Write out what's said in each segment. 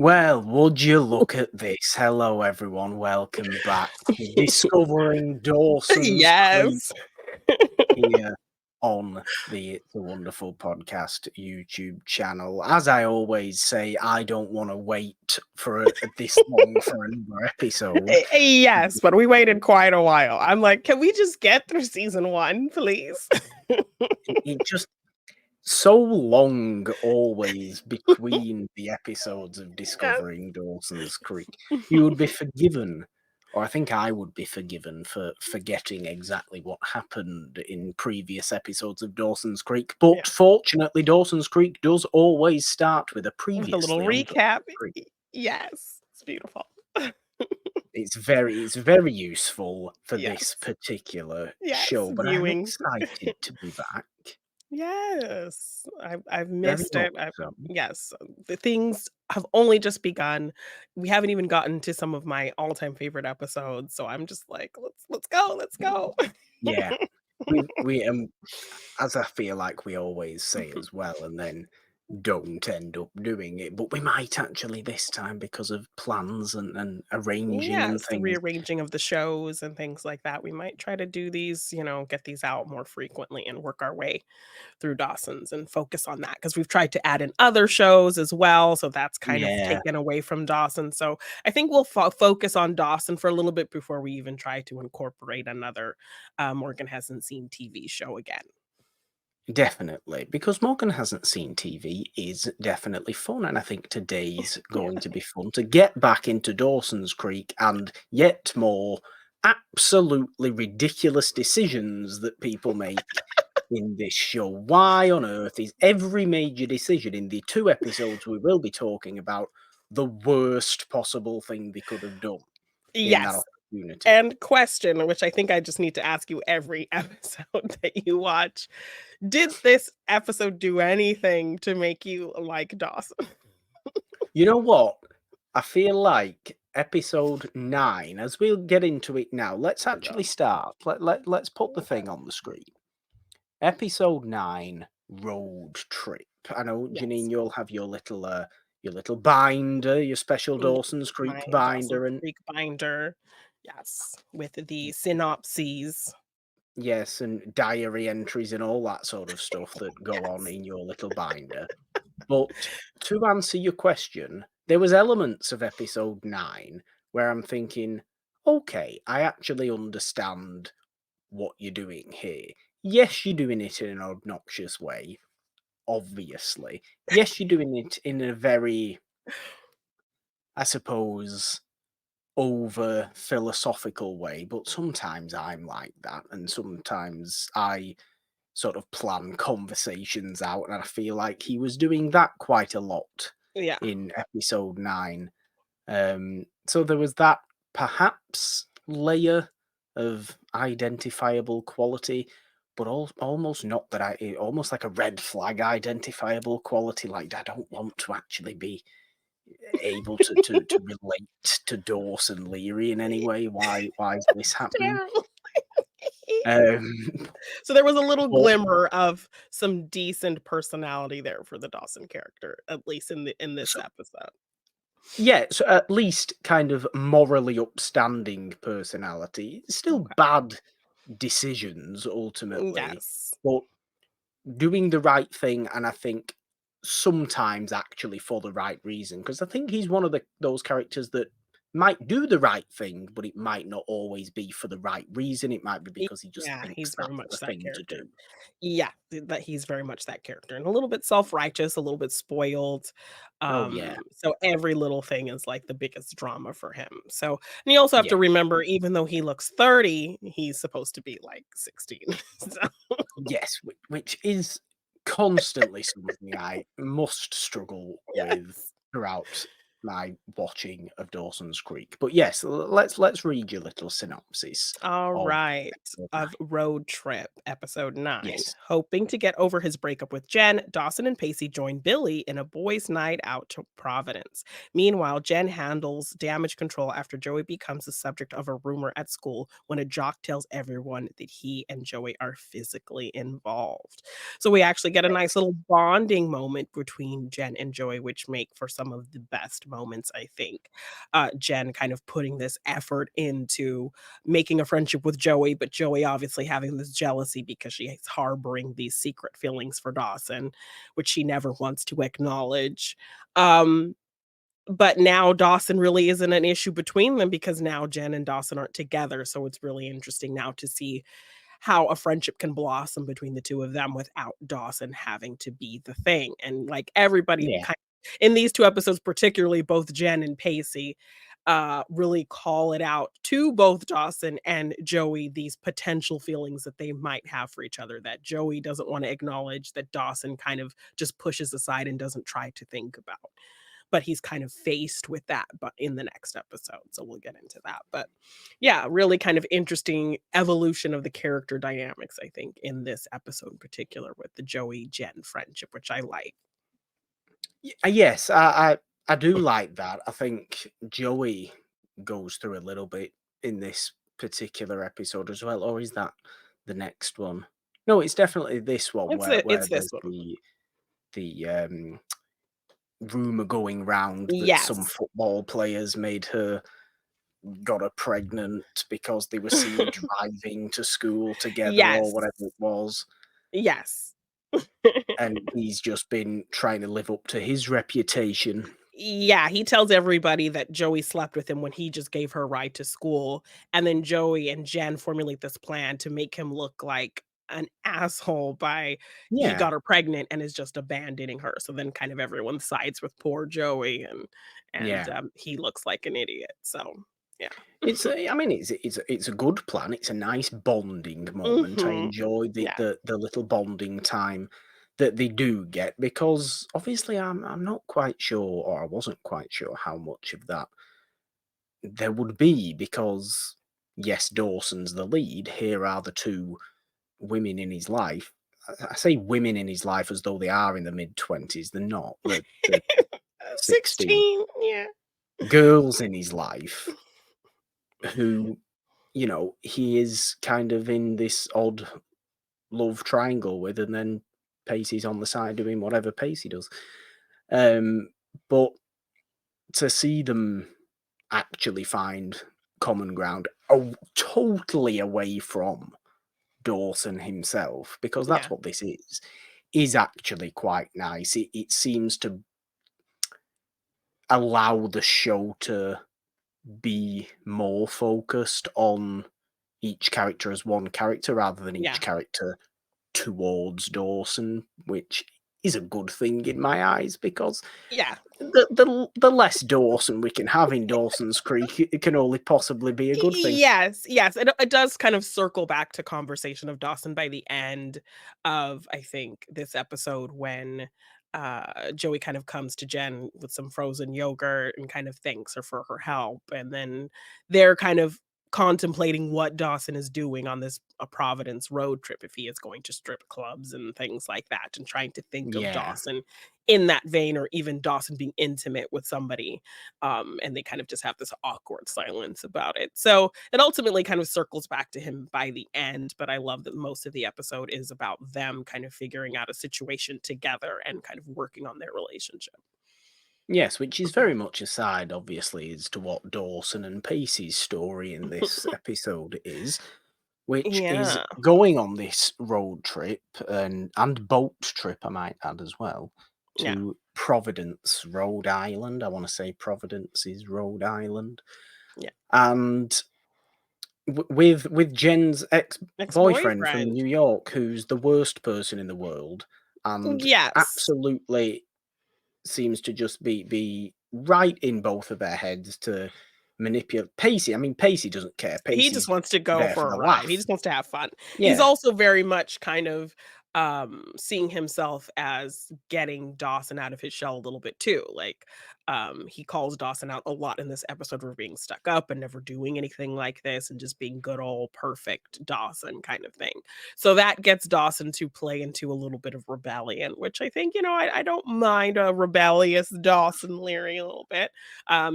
Well, would you look at this? Hello, everyone. Welcome back to Discovering Dawson's Creek Yes. here on the It's a Wonderful Podcast YouTube channel. As I always say, I don't want to wait for this long for another episode. Yes, but we waited quite a while. I'm like, can we just get through season 1, please? It just so long always between the episodes of Yes. Discovering Dawson's Creek. You would be forgiven, or I think I would be forgiven for forgetting exactly what happened in previous episodes of Dawson's Creek. Yeah, But fortunately, Dawson's Creek does always start with a with a little previously on recap. Dawson's Creek. Yes, it's beautiful. It's very useful for this Yes, particular yes, show, but I'm viewing. excited to be back. Yes, I've Very missed much it. I so. Yes, the things have only just begun. We haven't even gotten to some of my all-time favorite episodes, so I'm just like, let's go, let's go. Yeah. We as I feel like we always say as well, and then don't end up doing it, but we might actually this time because of plans and arranging and Yes, the things. rearranging of the shows and things like that. We might try to do these, get these out more frequently and work our way through Dawson's and focus on that because we've tried to add in other shows as well. So that's kind of Yeah, taken away from Dawson. So I think we'll focus on Dawson for a little bit before we even try to incorporate another Morgan hasn't seen TV show again. definitely. Because Morgan hasn't seen TV is definitely fun, and I think today's Yeah. going to be fun to get back into Dawson's Creek and yet more absolutely ridiculous decisions that people make in this show. Why on earth is every major decision in the 2 episodes we will be talking about the worst possible thing they could have done in that Yes. opportunity? And question, which I think I just need to ask you every episode that you watch. Did this episode do anything to make you like Dawson? You know what? I feel like episode 9, as we'll get into it now, let's Oh, actually no. start. Let's put the Okay. thing on the screen. Episode 9, road trip. I know, Yes. Janine, you'll have your little binder, your special Yes, Dawson's my Creek Dawson's binder, and Creek binder. Yes, with the synopses. yes, and diary entries and all that sort of stuff that go on Yes. in your little binder. But to answer your question, there was elements of episode 9 where I'm thinking, okay, I actually understand what you're doing here. Yes, you're doing it in an obnoxious way, obviously. Yes, you're doing it in a very, I suppose, over philosophical way, but sometimes I'm like that, and sometimes I sort of plan conversations out, and I feel like he was doing that quite a lot Yeah. in episode 9. So there was that perhaps layer of identifiable quality, but almost not that almost like a red flag identifiable quality. Like I don't want to actually be able to relate to Dawson Leary in any way. Why is this happening? Terrible. Um, So there was a little but glimmer of some decent personality there for the Dawson character, at least in this so episode. yeah, so at least kind of morally upstanding personality. Still Okay. bad decisions ultimately, Yes. but doing the right thing, and I think sometimes actually for the right reason. Because I think he's one of those characters that might do the right thing, but it might not always be for the right reason. It might be because he just Yeah, thinks he's very that's the much that thing to character. do. Yeah, that he's very much that character, and a little bit self-righteous, a little bit spoiled. Oh yeah, So every little thing is like the biggest drama for him. So, and you also have yeah, to remember, even though he looks 30, he's supposed to be like 16. So yes, which is constantly something I must struggle with yes. throughout my watching of Dawson's Creek. But yes, let's read your little synopsis All of right. episode Of 9. Road Trip, episode 9. Yes. Hoping to get over his breakup with Jen, Dawson and Pacey join Billy in a boys' night out to Providence. Meanwhile, Jen handles damage control after Joey becomes the subject of a rumor at school when a jock tells everyone that he and Joey are physically involved. So we actually get a nice Yes. little bonding moment between Jen and Joey, which make for some of the best moments, I think. Jen kind of putting this effort into making a friendship with Joey, but Joey obviously having this jealousy because she is harboring these secret feelings for Dawson, which she never wants to acknowledge. Um, but now Dawson really isn't an issue between them because now Jen and Dawson aren't together. So it's really interesting now to see how a friendship can blossom between the two of them without Dawson having to be the thing. And like everybody Yeah. kind in these 2 episodes, particularly both Jen and Pacey, really call it out to both Dawson and Joey, these potential feelings that they might have for each other that Joey doesn't want to acknowledge, that Dawson kind of just pushes aside and doesn't try to think about. But he's kind of faced with that but in the next episode, so we'll get into that. But yeah, really kind of interesting evolution of the character dynamics, I think, in this episode in particular with the Joey Jen friendship, which I like. Yes, I do like that. I think Joey goes through a little bit in this particular episode as well, or is that the next one? No, it's definitely this one where It's this there's one. the rumor going round that some Yes. football players made her got her pregnant because they were seen driving to school together or Yes. whatever it was, Yes. and he's just been trying to live up to his reputation. Yeah, he tells everybody that Joey slept with him when he just gave her a ride to school, and then Joey and Jen formulate this plan to make him look like an asshole by he Yeah, got her pregnant and is just abandoning her, so then kind of everyone sides with poor Joey yeah. he looks like an idiot, so yeah. I mean, it's a good plan. It's a nice bonding moment. I Mhm. enjoy the Yeah, the little bonding time that they do get because obviously I'm not quite sure, or I wasn't quite sure how much of that there would be because yes, Dawson's the lead. Here are the two women in his life. I say women in his life as though they are in the mid-20s. They're not. They're 16. 16, yeah. Girls in his life who, he is kind of in this odd love triangle with, and then Pacey's on the side doing whatever Pacey does. Um, but to see them actually find common ground totally away from Dawson himself, because that's Yeah, what this is actually quite nice. It seems to allow the show to be more focused on each character as one character rather than each yeah. character towards Dawson, which is a good thing in my eyes because Yeah. the less Dawson we can have in Dawson's Creek, it can only possibly be a good thing. Yes, yes, it does kind of circle back to conversation of Dawson by the end of, I think, this episode when, Joey kind of comes to Jen with some frozen yogurt and kind of thanks her for her help, and then they're kind of contemplating what Dawson is doing on this, Providence road trip, if he is going to strip clubs and things like that, and trying to think of Yeah. Dawson in that vein, or even Dawson being intimate with somebody, and they kind of just have this awkward silence about it. So it ultimately kind of circles back to him by the end, but I love that most of the episode is about them kind of figuring out a situation together and kind of working on their relationship. Yes, which is very much aside, obviously, as to what Dawson and Pacey's story in this episode is, which is Yeah, going on this road trip and boat trip, I might add as well, yeah. to Providence, Rhode Island. I want to say Providence is Rhode Island, Yeah. and with Jen's ex-boyfriend from Ex-boyfriend. New York, who's the worst person in the world, and Yes. absolutely seems to just be right in both of their heads to manipulate Pacey. I mean, Pacey doesn't care. He just Pacey's wants to go there for for a the ride. He laugh. just wants to have fun. He's Yeah, also very much kind of, seeing himself as getting Dawson out of his shell a little bit too. Like, he calls Dawson out a lot in this episode for being stuck up and never doing anything like this and just being good old perfect Dawson kind of thing. So that gets Dawson to play into a little bit of rebellion, which I think, I don't mind a rebellious Dawson Leary a little bit.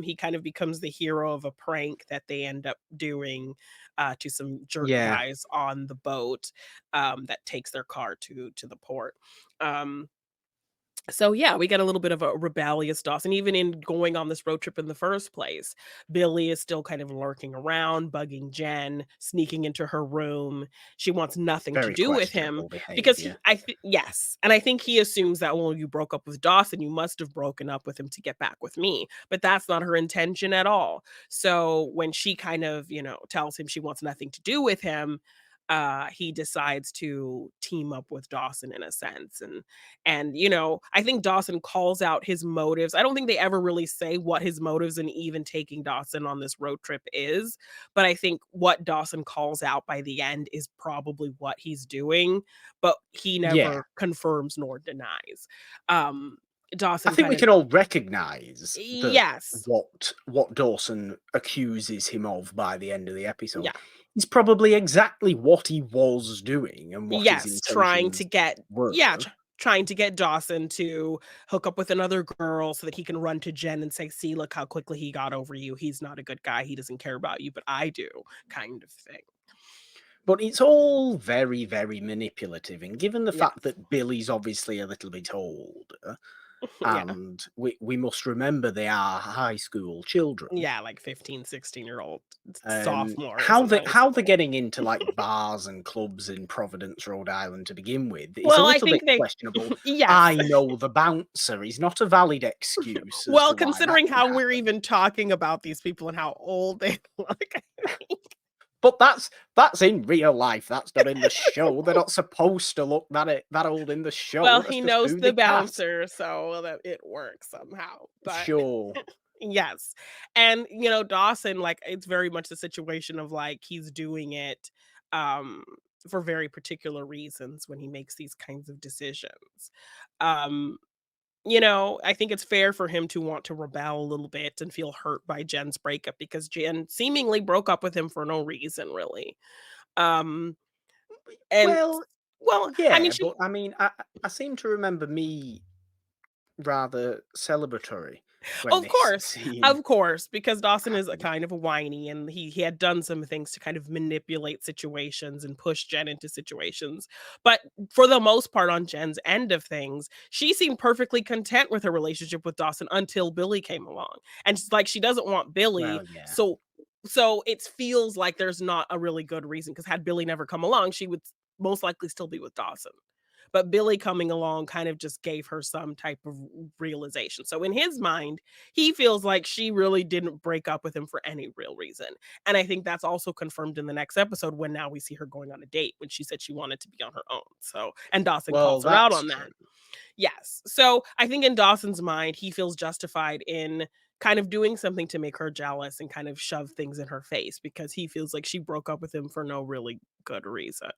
He kind of becomes the hero of a prank that they end up doing, to some jerk yeah, guys on the boat, that takes their car to the port. Um, So yeah, we get a little bit of a rebellious Dawson, even in going on this road trip in the first place. Billy is still kind of lurking around, bugging Jen, sneaking into her room. She wants nothing to Very do with him questionable because behavior. yes, and I think he assumes that, well, you broke up with Dawson, you must have broken up with him to get back with me, but that's not her intention at all. So when she kind of, tells him she wants nothing to do with him, he decides to team up with Dawson in a sense, and I think Dawson calls out his motives. I don't think they ever really say what his motives in even taking Dawson on this road trip is, but I think what Dawson calls out by the end is probably what he's doing, but he Yeah. never confirms nor denies. I Dawson think kind we of can all recognise that yes. what Dawson accuses him of by the end of the episode Yeah. is probably exactly what he was doing and what his Yes, intentions were. trying to get Dawson to hook up with another girl so that he can run to Jen and say, "See, look how quickly he got over you. He's not a good guy. He doesn't care about you, but I do," kind of thing. But it's all very, very manipulative, and given the fact Yes. that Billy's obviously a little bit older, Yeah. and we must remember they are high school children. Yeah, like 15, 16-year-old sophomores How in high they're school. getting into like bars and clubs in Providence, Rhode Island to begin with is a Well, I little think bit they questionable. yes. I know the bouncer is not a valid excuse as Well, to why that considering can how we're happen. even talking about these people and how old they look, But that's in real life. That's not in the show. They're not supposed to look that old in the well, show. That's he just knows who the they cast. bouncer, so that it works somehow, but Sure. yes, and Dawson, like, it's very much the situation of, like, he's doing it, um, for very particular reasons when he makes these kinds of decisions. Um, I think it's fair for him to want to rebel a little bit and feel hurt by Jen's breakup because Jen seemingly broke up with him for no reason, really. Um, and Well, well, I mean, yeah, she but I mean, I seem to remember me rather celebratory when this scene Of course, because Dawson is a kind of a whiny, and he had done some things to kind of manipulate situations and push Jen into situations. But for the most part, on Jen's end of things, she seemed perfectly content with her relationship with Dawson until Billy came along, and she's like she doesn't want Billy, Well, yeah. so it feels like there's not a really good reason. Because had Billy never come along, she would most likely still be with Dawson. But Billy coming along kind of just gave her some type of realization. So in his mind, he feels like she really didn't break up with him for any real reason. And I think that's also confirmed in the next episode when now we see her going on a date when she said she wanted to be on her own. So, and Dawson Well, calls her out that's on true. that. Yes. So I think in Dawson's mind, he feels justified in kind of doing something to make her jealous and kind of shove things in her face because he feels like she broke up with him for no really good reason.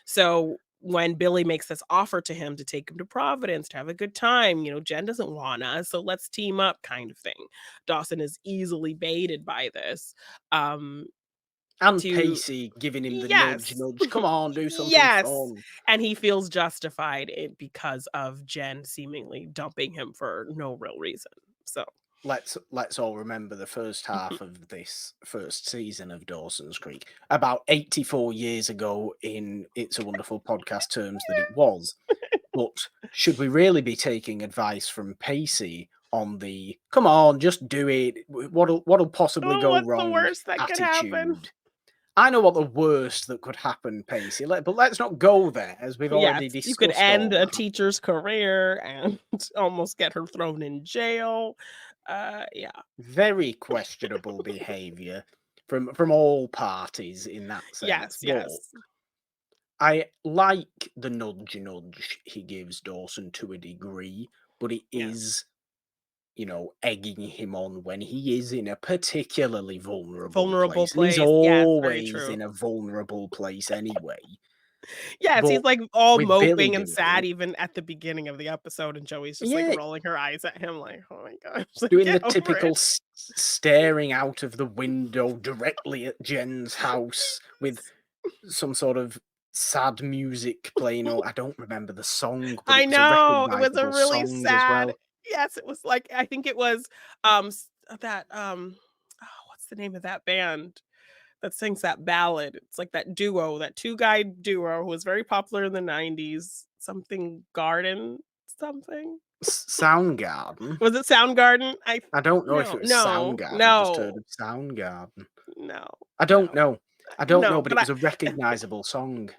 So when Billy makes this offer to him to take him to Providence to have a good time, Jen doesn't want us, so let's team up kind of thing. Dawson is easily baited by this. Um And to Pacey giving him the nudge, yes. nudge. Come on, do something Yes. fun. And he feels justified because of Jen seemingly dumping him for no real reason. So, Let's all remember the first half of this first season of Dawson's Creek. About 84 years ago in It's a Wonderful Podcast terms that it was. But should we really be taking advice from Pacey on the "come on, just do it, what'll possibly oh, go what's the wrong" worst that could happen? attitude? I know what the worst that could happen, Pacey, but let's not go there, as we've Yes, already you could discussed end all a that. teacher's career and almost get her thrown in jail. Yeah. Very questionable behaviour from all parties in that sense, Yes, but yes. I like the nudge nudge he gives Dawson to a degree, but it Yes. is, egging him on when he is in a particularly vulnerable Vulnerable place, and he's place. Yes, very always true. in a vulnerable place anyway. Yes, But he's, like, all with Billy moping and doing sad it, even at the beginning of the episode, and Joey's just, like, yeah, rolling her eyes at him like, "Oh my gosh, like, doing the get over typical it." staring out of the window directly at Jen's house with some sort of sad music playing. Or I don't remember the song, but I it was a know, it was a recognizable really song as sad well. yes, it was, like I think it was, that, oh, what's the name of that band that sings that ballad? It's like that duo, that two-guy duo who was very popular in the '90s, something Garden. something? Soundgarden. Was it Soundgarden? I don't know if No, it was no, Soundgarden. I've just heard no, of Soundgarden. no, I no, don't know. I don't no, know, but but it was a recognisable song,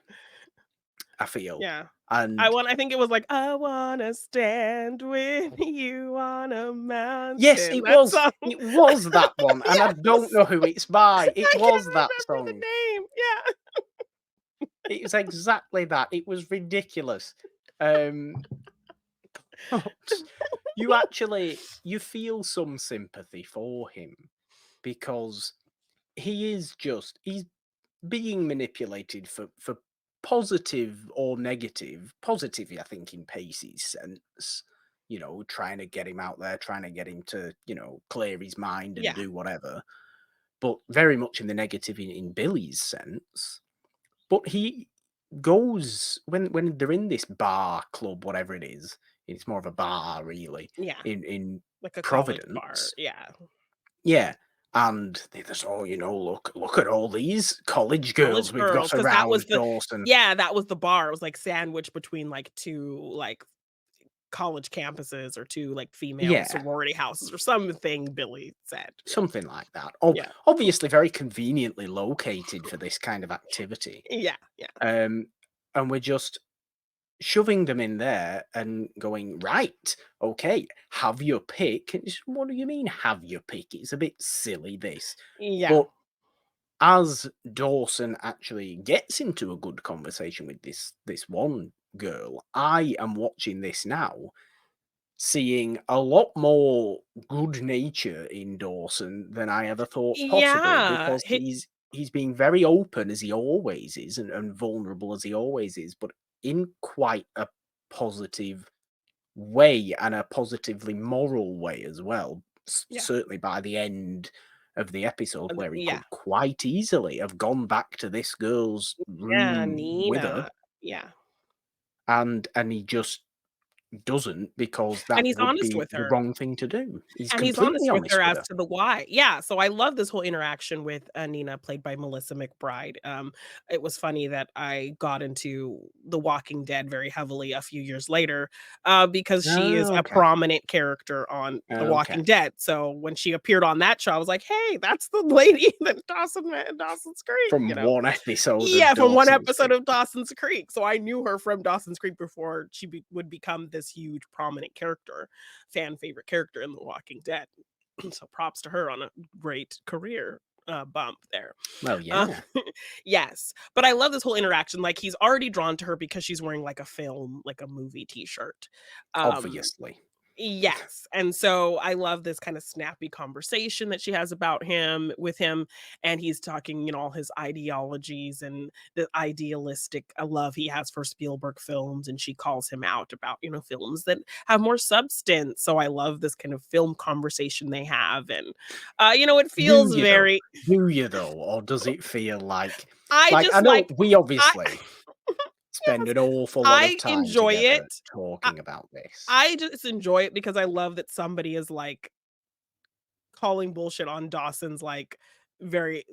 I feel. yeah. And I think it was like, "I wanna stand with you on a yes, mountain." it That was. song. It was that one, and I don't Yes! know who it's by. It I can't was that remember the song. name. Yeah. It was exactly that. It was ridiculous. Um, but you feel some sympathy for him because he's being manipulated for positive or negative. Positive, I think, in Pacey's sense. Trying to get him out there, trying to get him to, clear his mind and Yeah, do whatever. But very much in the negative in Billy's sense. But he goes when they're in this bar, club, whatever it is, it's more of a bar really, yeah, in like a college bar, Providence. yeah. Yeah, and they just, "Oh, look at all these college girls College we've girls, got because that was around the Dawson." yeah, that was the bar. It was, like, sandwiched between, like, 2, like, college campuses or 2, like, female Yeah, sorority houses or something Billy said, yeah, something like that. yeah, Obviously very conveniently located for this kind of activity. yeah, yeah, Um, and we're just shoving them in there and going, "Right, okay, have your pick." And it's, what do you mean, have your pick? It's a bit silly, this. yeah, But as Dawson actually gets into a good conversation with this one girl, I am watching this now, seeing a lot more good nature in Dawson than I ever thought possible, yeah, because he's being very open as he always is, and vulnerable as he always is, but in quite a positive way, and a positively moral way as well. yeah, Certainly by the end of the episode, where he yeah, could quite easily have gone back to this girl's yeah, room with her, Nina, yeah, and he just doesn't, because that and he's would honest be with the her. wrong thing to do. He's And he's completely honest with her honest with as her. to the why. Yeah, so I love this whole interaction with, Nina, played by Melissa McBride. It was funny that I got into The Walking Dead very heavily a few years later, because she is Oh, a okay. prominent character on The Okay. Walking Dead. So when she appeared on that show, I was like, "Hey, that's the lady that Dawson met in Dawson's Creek," you From know? one episode of Yeah, from one Dawson's episode Creek. of Dawson's Creek. So I knew her from Dawson's Creek before she would become this huge prominent character, fan favorite character in The Walking Dead. So props to her on a great career bump there. Well, Uh, yeah, yes, but I love this whole interaction. Like he's already drawn to her because she's wearing like a film, like a movie T-shirt. Um, obviously. Yes, and so I love this kind of snappy conversation that she has about him with him, and he's talking, all his ideologies and the idealistic love he has for Spielberg films, and she calls him out about, films that have more substance. So I love this kind of film conversation they have, and it Do feels you though? very. Do you though? Or does it feel I I just know like we I obviously spend yes, an awful lot of I time enjoy together it. I, talking about this. I just enjoy it because I love that somebody is like calling bullshit on Dawson's, like, very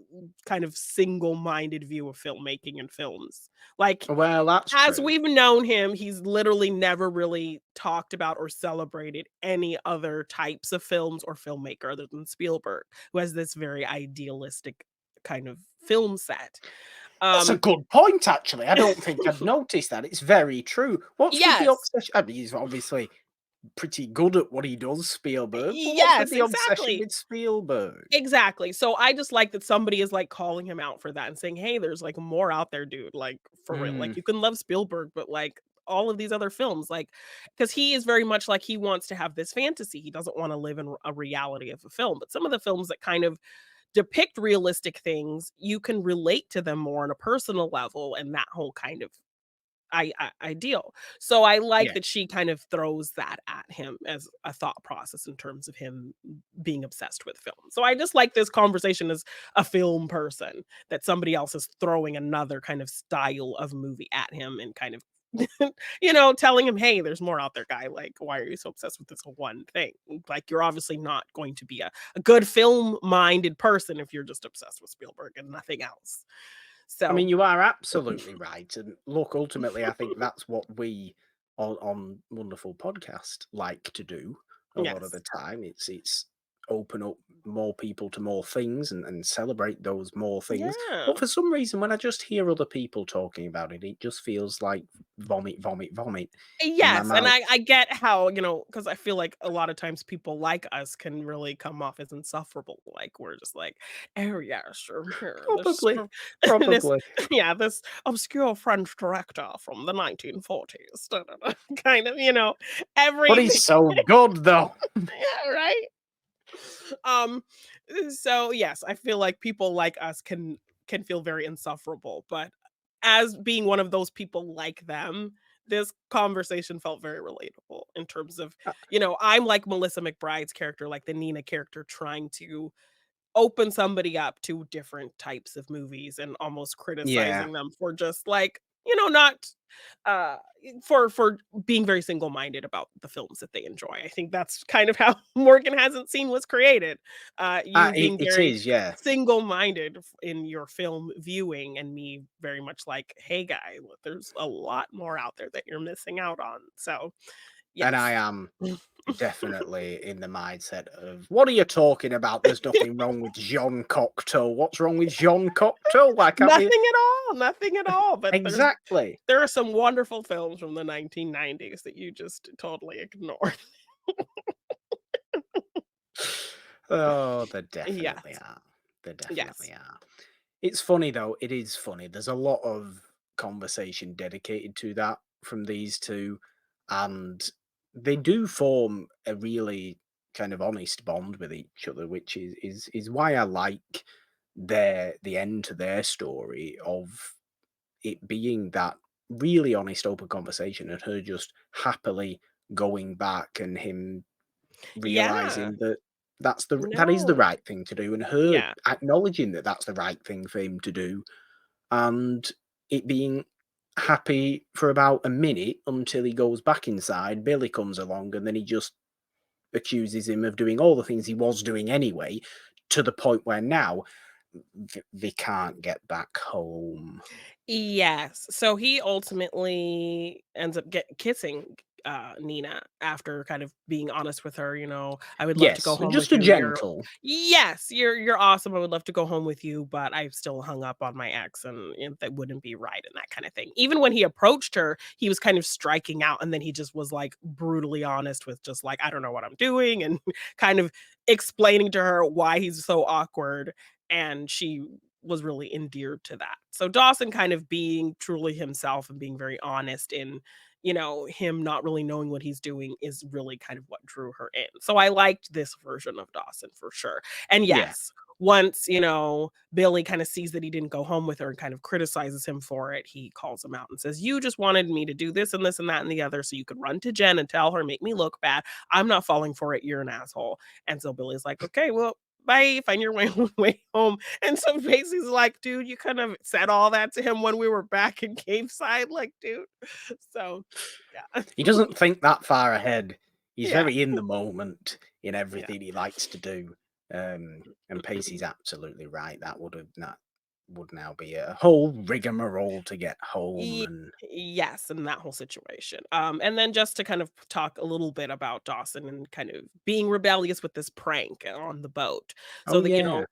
kind of single-minded view of filmmaking and films. Like, Well, that's as true. we've known him, he's literally never really talked about or celebrated any other types of films or filmmaker other than Spielberg, who has this very idealistic kind of film set. That's a Um good point, actually. I don't think I'd noticed that. It's very true. What's with the Yes. obsession? I mean, he's obviously pretty good at what he does, Spielberg, but what's with Yes, the obsession exactly. with Spielberg? Exactly. So I just like that somebody is like calling him out for that and saying, "Hey, there's like more out there, dude. Like for real. Mm, Like you can love Spielberg, but like all of these other films, like because he is very much like he wants to have this fantasy. He doesn't want to live in a reality of a film. But some of the films that kind of depict realistic things, you can relate to them more on a personal level, and that whole kind of ideal. So I like yeah. that she kind of throws that at him as a thought process in terms of him being obsessed with film. So I just like this conversation as a film person that somebody else is throwing another kind of style of movie at him and kind of telling him, "Hey, there's more out there, guy. Like, why are you so obsessed with this one thing? Like, you're obviously not going to be a good film-minded person if you're just obsessed with Spielberg and nothing else." I So mean, you are absolutely right. And look, ultimately, I think that's what we on wonderful podcast like to do a lot of the Yes. time. It's open up more people to more things and celebrate those more things. Yeah. But for some reason, when I just hear other people talking about it, it just feels like vomit, vomit, vomit in my Yes, and mouth. I get how, because I feel like a lot of times people like us can really come off as insufferable, like, we're just like, "Oh, yeah, sure, here, this Probably, r this" probably. yeah, "this obscure French director from the 1940s, da, da, da," kind of, But everything. he's so good though. Yeah, right? Um, so, yes, I feel like people like us can feel very insufferable, but as being one of those people like them, this conversation felt very relatable in terms of, Uh, I'm like Melissa McBride's character, like the Nina character, trying to open somebody up to different types of movies and almost yeah. criticizing them for just like, not uh for being very single-minded about the films that they enjoy. I think that's kind of how Morgan Hasn't Seen was created. You being It very is, yeah. single-minded in your film viewing, and me very much like, hey guy, look, there's a lot more out there that you're missing out on. So And I yes. am definitely in the mindset of, "What are you talking about? There's nothing wrong with Jean Cocteau. What's wrong with Jean Cocteau? Like, I mean." Nothing at all, but Exactly. there are some wonderful films from the 1990s that you just totally ignored. Oh, there definitely Yes, are. There yes. definitely are. It's funny though, it is funny. There's a lot of conversation dedicated to that from these two, and they do form a really kind of honest bond with each other, which is why I like the end to their story of it being that really honest, open conversation, and her just happily going back, and him Yeah, realizing that that is the no, right thing to do, and her yeah. acknowledging that that's the right thing for him to do, and it being happy for about a minute until he goes back inside. Billy comes along, and then he just accuses him of doing all the things he was doing anyway, to the point where now they can't get back home. Yes. So he ultimately ends up kissing Nina after kind of being honest with her, I would love to go Yes, home just with a you. gentle. Yes, you're awesome. I would love to go home with you, but I've still hung up on my ex, and that wouldn't be right and that kind of thing. Even when he approached her, he was kind of striking out, and then he just was like brutally honest with just like, I don't know what I'm doing, and kind of explaining to her why he's so awkward, and she was really endeared to that. So Dawson kind of being truly himself and being very honest in, him not really knowing what he's doing is really kind of what drew her in. So I liked this version of Dawson for sure. And Yeah. yes, once, Billy kind of sees that he didn't go home with her and kind of criticizes him for it, he calls him out and says, "You just wanted me to do this and this and that and the other so you could run to Jen and tell her, make me look bad. I'm not falling for it. You're an asshole." And so Billy's like, "Okay, well, bye, find your way home." And so Pacey's like, "Dude, you kind of said all that to him when we were back in Capeside, like, dude." So, yeah. He doesn't think that far ahead. He's Yeah, very in the moment in yeah. everything he likes to do. And Pacey's absolutely right. That would now be a whole rigmarole to get home, Ye and Yes, in that whole situation. And then just to kind of talk a little bit about Dawson and kind of being rebellious with this prank on the boat. So oh that, yeah,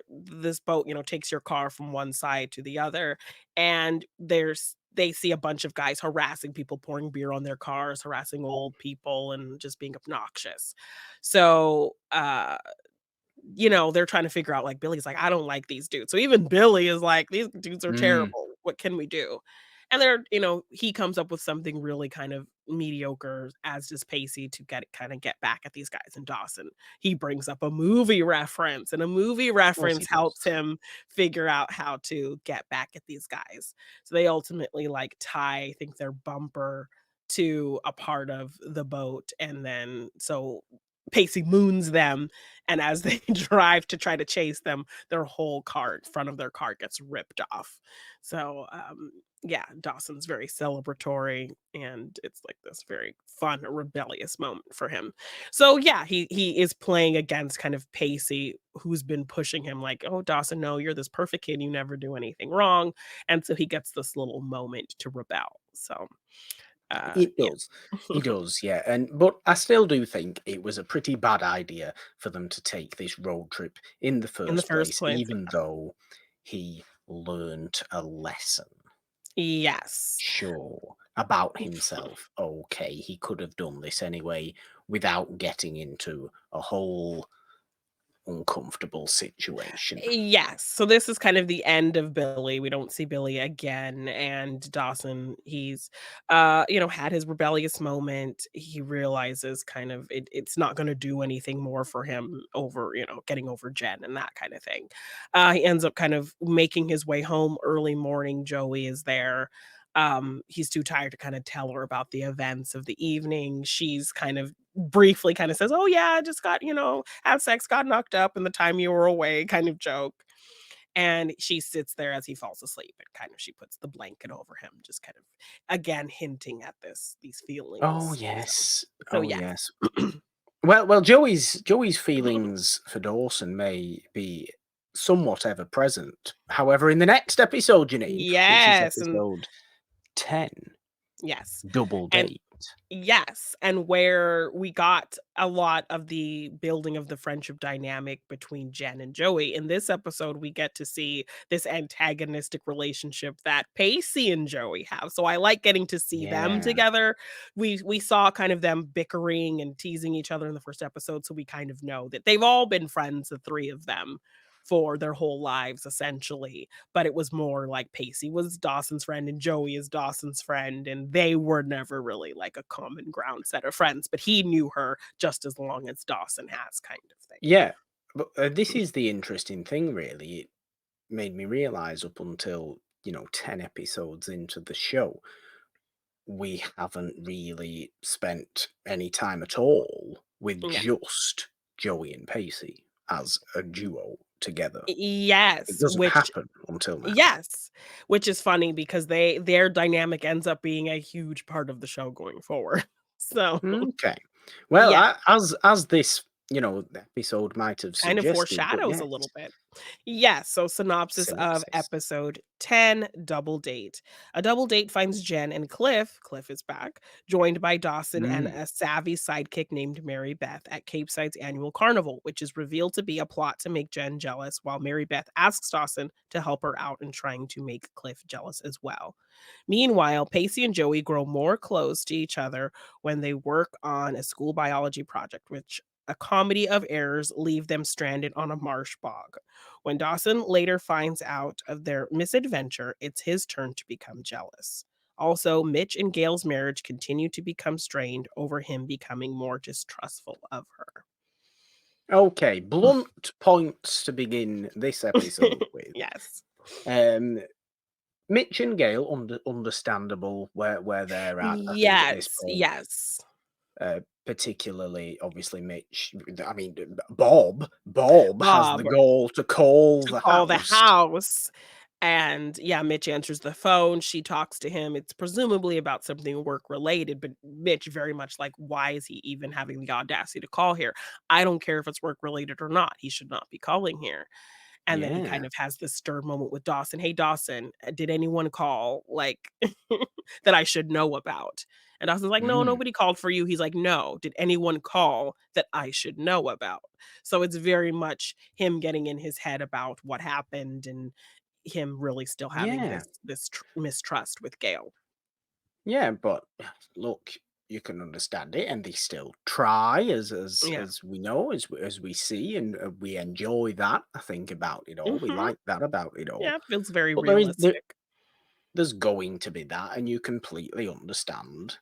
this boat, takes your car from one side to the other, and they see a bunch of guys harassing people, pouring beer on their cars, harassing old people, and just being obnoxious. So, they're trying to figure out, like, Billy's like, "I don't like these dudes." So even Billy is like, "These dudes are mm, terrible. What can we do?" And he comes up with something really kind of mediocre, as does Pacey, to get back at these guys in Dawson. He brings up a movie reference, and a movie of course he reference does. helps him figure out how to get back at these guys. So they ultimately, like, tie, I think, their bumper to a part of the boat, and then so Pacey moons them, and as they drive to try to chase them, their whole car front of their car gets ripped off. So, yeah, Dawson's very celebratory, and it's like this very fun, rebellious moment for him. So, yeah, he is playing against kind of Pacey, who's been pushing him like, "Oh, Dawson, no, you're this perfect kid, you never do anything wrong." And so he gets this little moment to rebel. So, It Yeah. does. He does, yeah. But I still do think it was a pretty bad idea for them to take this road trip in the In the first first place, place. even though he learnt a lesson. Yes. Sure. About himself. Okay, he could have done this anyway without getting into a whole uncomfortable situation. Yes. So this is kind of the end of Billy. We don't see Billy again. And Dawson, he's had his rebellious moment. He realizes kind of it's not gonna do anything more for him over, getting over Jen and that kind of thing. He ends up kind of making his way home early morning. Joey is there. He's too tired to kind of tell her about the events of the evening. She's kind of briefly kind of says, "Oh yeah, I just got, had sex, got knocked up in the time you were away," kind of joke. And she sits there as he falls asleep and kind of she puts the blanket over him, just kind of again hinting at these Oh feelings. yes. So Oh yes. yes. Well, Joey's feelings for Dawson may be somewhat ever present. However, in the next episode, Janine, which is Yes, and episode 10, yes. Double And Date. yes, and where we got a lot of the building of the friendship dynamic between Jen and Joey. In this episode, we get to see this antagonistic relationship that Pacey and Joey have. So I like getting to see them Yeah. together. We saw kind of them bickering and teasing each other in the first episode, so we kind of know that they've all been friends, the three of them, for their whole lives essentially, but it was more like Pacey was Dawson's friend and Joey is Dawson's friend, and they were never really like a common ground set of friends, but he knew her just as long as Dawson has, kind of thing. Yeah. But this is the interesting thing, really. It made me realize up until, 10 episodes into the show, we haven't really spent any time at all with Yeah. just Joey and Pacey as a duo together. It Yes, doesn't which happen until now. yes, which is funny because their dynamic ends up being a huge part of the show going forward. So, Okay. Well, yeah. as this, episode might have Kind of suggested, but foreshadows a yes, little bit. Yes, so synopsis of synopsis. episode 10, Double Date. A double date finds Jen and Cliff is back, joined by Dawson and Mm. a savvy sidekick named Mary Beth at Capeside's annual carnival, which is revealed to be a plot to make Jen jealous, while Mary Beth asks Dawson to help her out in trying to make Cliff jealous as well. Meanwhile, Pacey and Joey grow more close to each other when they work on a school biology project, which a comedy of errors leave them stranded on a marsh bog. When Dawson later finds out of their misadventure, it's his turn to become jealous. Also, Mitch and Gail's marriage continue to become strained over him becoming more distrustful of her. Okay, blunt points to begin this episode with. Yes. Um, Mitch and Gail, understandable where they're at. I think at this Yes, point, yes. particularly obviously Mitch. I mean, Bob has the Bob goal to call to the call the house. house. And yeah, Mitch answers the phone. She talks to him. It's presumably about something work related, but Mitch very much like, why is he even having the audacity to call here? I don't care if it's work related or not. He should not be calling here. And then he Yeah, kind of has this stern moment with Dawson. Hey, Dawson, did anyone call like that I should know about? And Dawson's like, no, mm, nobody called for you. He's like, no, did anyone call that I should know about? So it's very much him getting in his head about what happened and him really still having yeah. this mistrust with Gail. Yeah, but look, you can understand it, and they still try, Yeah. as we know, as we see, and we enjoy that. I think about it all. We Mhm. like that about it all. Yeah, feels very But realistic. there's going to be that, and you completely understand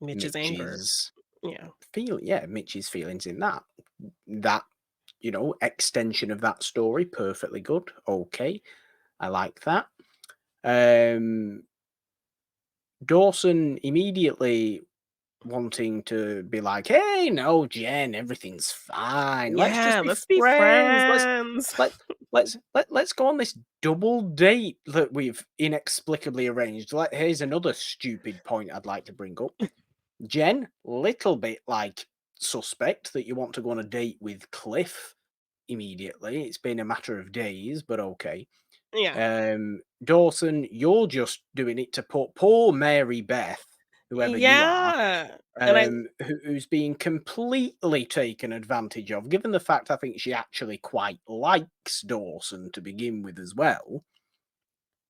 Mitch's anger. Mitch's Yeah. yeah, Mitch's feelings in that extension of that story. Perfectly good. Okay, I like that. Um, Dawson immediately wanting to be like, "Hey, no, Jen, everything's fine. Let's just Yeah, be let's be friends. friends. Let let's go on this double date that we've inexplicably arranged." Here's another stupid point I'd like to bring up. Jen, little bit like suspect that you want to go on a date with Cliff immediately. It's been a matter of days, but okay. Yeah. Dawson, you're just doing it to put poor Mary Beth whoever you are, Yeah, and I who's being completely taken advantage of, given the fact I think she actually quite likes Dawson to begin with as well.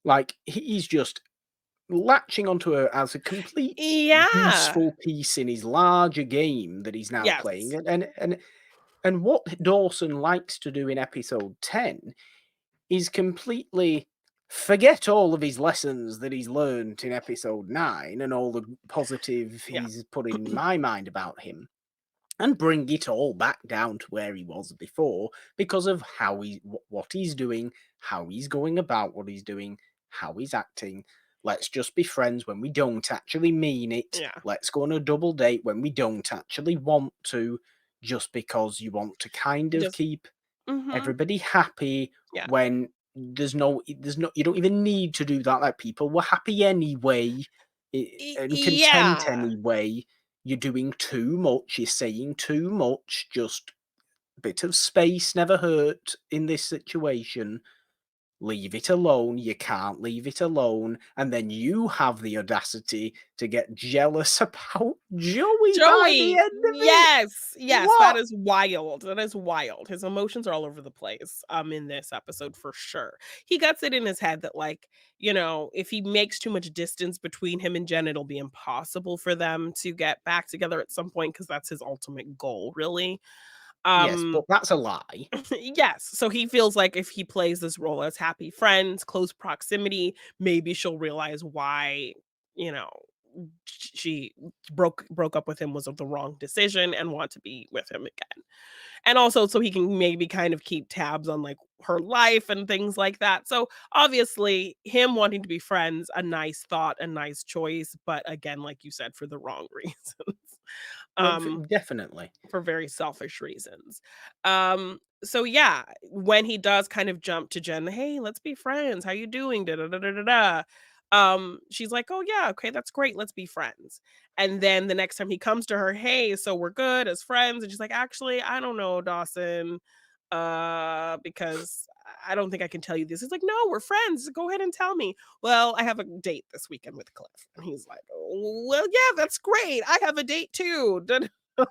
Like, he's just latching onto her as a complete yeah. useful piece in his larger game that he's now playing, Yes. and what Dawson likes to do in episode 10 is completely forget all of his lessons that he's learned in episode 9 and all the positive Yeah. he's put in my mind about him, and bring it all back down to where he was before because of how what he's doing, how he's going about what he's doing, how he's acting. Let's just be friends when we don't actually mean it. Yeah. Let's go on a double date when we don't actually want to, just because you want to kind of Just keep mhm. everybody happy Yeah. when there's no you don't even need to do that. Like, people were happy anyway, and content Yeah. anyway. You're doing too much, you're saying too much, just a bit of space never hurt in this situation. Leave it alone, you can't leave it alone, and then you have the audacity to get jealous about Joey by the Joey, end of it. yes, yes, that What? is wild, that is wild. His emotions are all over the place, in this episode for sure. He gets it in his head that, like, if he makes too much distance between him and Jen, it'll be impossible for them to get back together at some point because that's his ultimate goal, really. Yes, but Um, that's a lie. yes, so he feels like if he plays this role as happy friends, close proximity, maybe she'll realize why, you know, she broke up with him was the wrong decision and want to be with him again. And also so he can maybe kind of keep tabs on like her life and things like that. So obviously him wanting to be friends, a nice thought, a nice choice, but again, like you said, for the wrong reasons. um Definitely. for very selfish reasons. So yeah, when he does kind of jump to Jen, "Hey, let's be friends. How you doing? Da da da da da da." She's like, "Oh yeah, okay, that's great. Let's be friends." And then the next time he comes to her, "Hey, so we're good as friends?" And she's like, "Actually, I don't know, Dawson, because I don't think I can tell you this." He's like, "No, we're friends. Go ahead and tell me." "Well, I have a date this weekend with Cliff." And he's like, "Oh, well, yeah, that's great. I have a date too."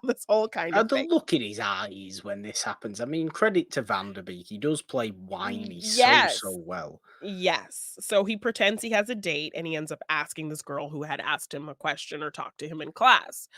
This whole kind of The thing. look in his eyes when this happens, I mean, credit to Vanderbeek, he does play whiny so Yes. well. Yes. So he pretends he has a date and he ends up asking this girl who had asked him a question or talked to him in class.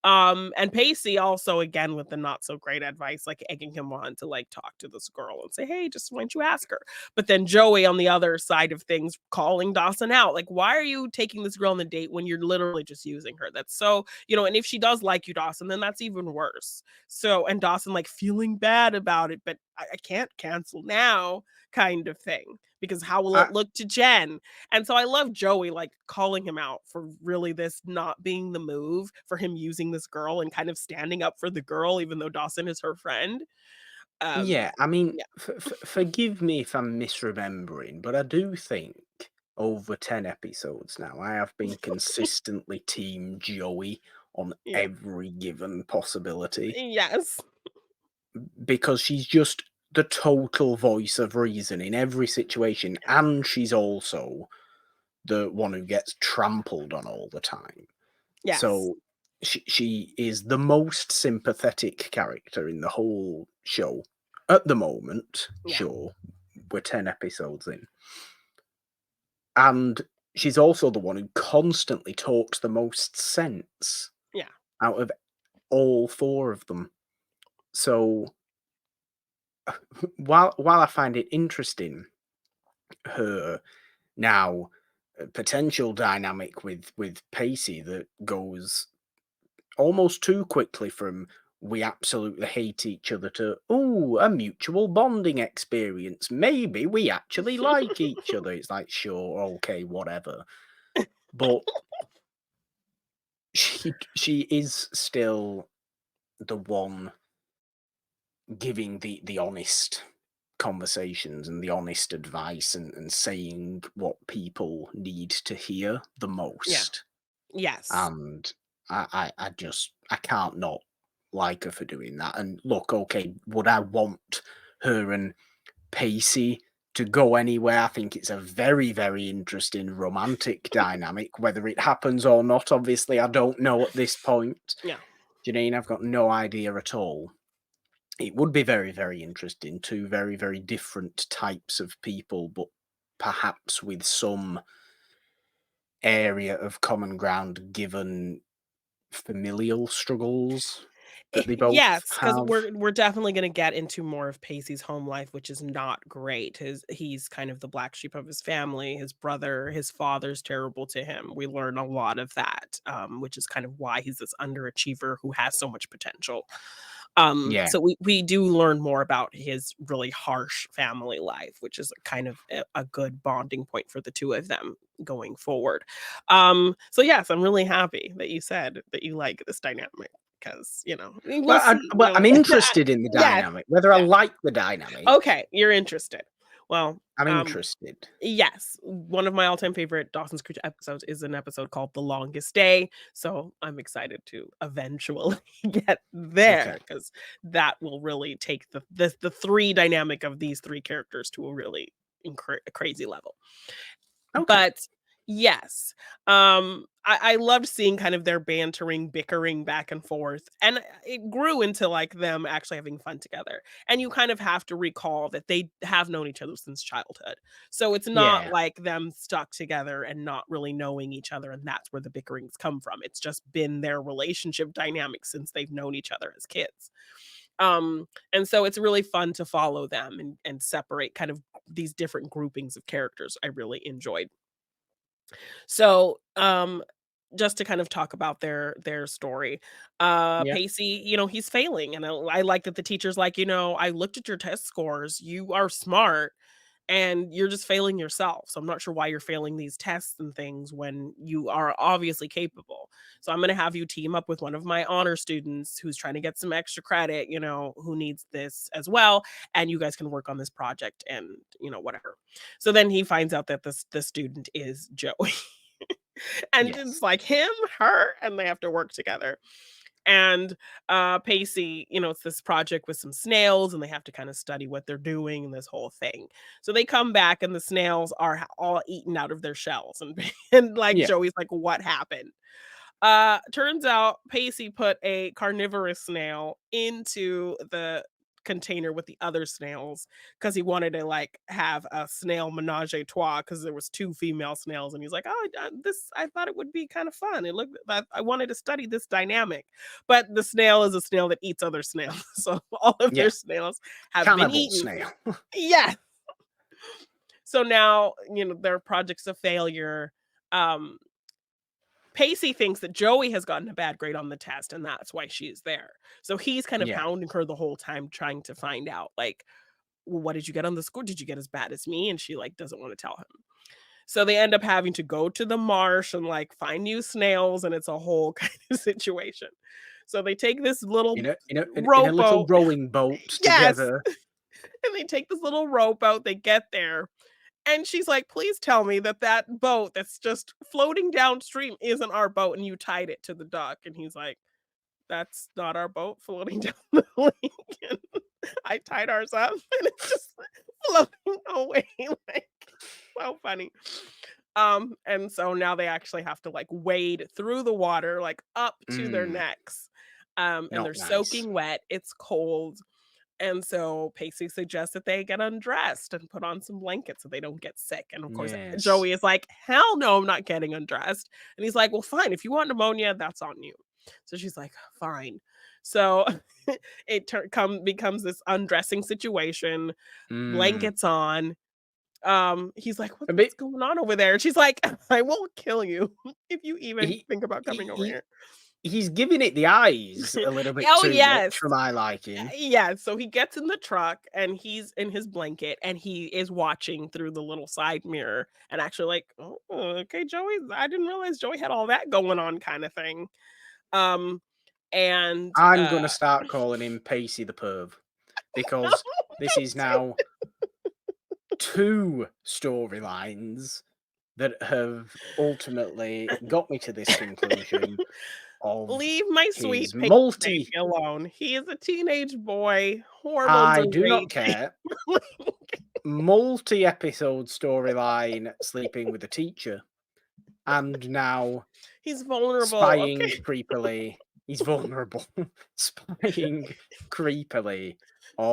And Pacey also again with the not so great advice, like egging him on to like talk to this girl and say, "Hey, just why don't you ask her?" But then Joey on the other side of things calling Dawson out, like, "Why are you taking this girl on the date when you're literally just using her?" That's so, and if she does like you, Dawson, then that's even worse. So, and Dawson like feeling bad about it, but I can't cancel now, kind of thing. Because how will it I look to Jen? And so I love Joey like calling him out for really this not being the move, for him using this girl and kind of standing up for the girl, even though Dawson is her friend. Um, Yeah, I mean, yeah. forgive me if I'm misremembering, but I do think over 10 episodes now, I have been consistently team Joey on Yeah. every given possibility, Yes. because she's just the total voice of reason in every situation, and she's also the one who gets trampled on all the time. Yes. So she is the most sympathetic character in the whole show at the moment. Yeah. Sure, we're 10 episodes in. And she's also the one who constantly talks the most sense Yeah. out of all four of them. So while I find it interesting, her now potential dynamic with Pacey that goes almost too quickly from "we absolutely hate each other" to "oh, a mutual bonding experience. Maybe we actually like each other." It's like, sure, okay, whatever. But she is still the one giving the honest conversations and the honest advice, and saying what people need to hear the Yeah. most. Yes. And I just I can't not like her for doing that. And look, okay, would I want her and Pacey to go anywhere. I think it's a very, very interesting romantic dynamic. Whether it happens or not, obviously, I don't know at this point. Yeah. Janine, I've got no idea at all. It would be very, very interesting. Two very, very different types of people, but perhaps with some area of common ground given familial struggles that they both Yes, because have. we're definitely gonna get into more of Pacey's home life, which is not great. He's kind of the black sheep of his family. His father's terrible to him. We learn a lot of that, which is kind of why he's this underachiever who has so much potential. Yeah. So we do learn more about his really harsh family life, which is kind of a good bonding point for the two of them going forward. So yes, I'm really happy that you said that you like this dynamic because, we'll see, I'm interested in the Yes, dynamic. Whether I yes. like the dynamic, Okay, you're interested. Well, I'm interested. yes, one of my all-time favorite Dawson's Creek episodes is an episode called The Longest Day, so I'm excited to eventually get there Okay. because that will really take the 3 dynamic of these 3 characters to a really crazy level. Okay. But yes, I loved seeing kind of their bantering, bickering back and forth, and it grew into, like, them actually having fun together, and you kind of have to recall that they have known each other since childhood, so it's not Yeah. like them stuck together and not really knowing each other, and that's where the bickerings come from. It's just been their relationship dynamic since they've known each other as kids. And so it's really fun to follow them and separate kind of these different groupings of characters I really enjoyed. So, just to kind of talk about their story, Yeah. Pacey, he's failing, and I like that the teacher's like, "I looked at your test scores. You are smart, and you're just failing yourself. So I'm not sure why you're failing these tests and things when you are obviously capable. So I'm going to have you team up with one of my honor students who's trying to get some extra credit, who needs this as well, and you guys can work on this project and, whatever." So then he finds out that this student is Joey. And it's Yes. like him, her, and they have to work together. And Pacey, it's this project with some snails, and they have to kind of study what they're doing and this whole thing. So they come back, and the snails are all eaten out of their shells, and and like Yeah. Joey's like, "What happened?" Turns out Pacey put a carnivorous snail into the container with the other snails because he wanted to like have a snail menage a trois because there was 2 female snails, and he's like, "Oh, this I thought it would be kind of fun. It looked I wanted to study this dynamic." But the snail is a snail that eats other snails. So all of their Yeah. snails have been Cannibal eaten. snail. Yeah. So now, their project's a failure. Um Pacey thinks that Joey has gotten a bad grade on the test, and that's why she's there. So he's kind of Yeah. hounding her the whole time, trying to find out, like, "Well, what did you get on the score? Did you get as bad as me?" And she like doesn't want to tell him. So they end up having to go to the marsh and like find new snails, and it's a whole kind of situation. So they take this little In a little rowboat. rowing boat Yes. together. And they take this little rowboat. They get there, and she's like, "Please tell me that that boat that's just floating downstream isn't our boat and you tied it to the dock." And he's like, "That's not our boat floating down the lake." And I tied ours up, and it's just floating away, like, so funny. And so now they actually have to, like, wade through the water, like, up to their Mm, necks, and they're not nice. soaking wet, it's cold, and so Pacey suggests that they get undressed and put on some blankets so they don't get sick. And of course, Yes. Joey is like, "Hell no, I'm not getting undressed." And he's like, "Well, fine. If you want pneumonia, that's on you." So she's like, "Fine." So becomes this undressing situation, Mm. blankets on. He's like, A What's bit going on over there?" And she's like, "I will kill you if you even he think about coming over he here." he's giving it the eyes a little bit Oh, too much yes. for my liking. Yeah, so he gets in the truck and he's in his blanket and he is watching through the little side mirror and actually like, "Oh, okay, Joey, I didn't realize Joey had all that going on," kind of thing. Um, and I'm gonna start calling him Pacey the perv no, because this me is too. now 2 storylines that have ultimately got me to this conclusion of Leave my sweet his pink multi baby alone. He is a teenage boy. Hormones I are do not raging. care. multi-episode storyline sleeping with a teacher, and now He's vulnerable, spying okay? creepily. He's vulnerable. Spying creepily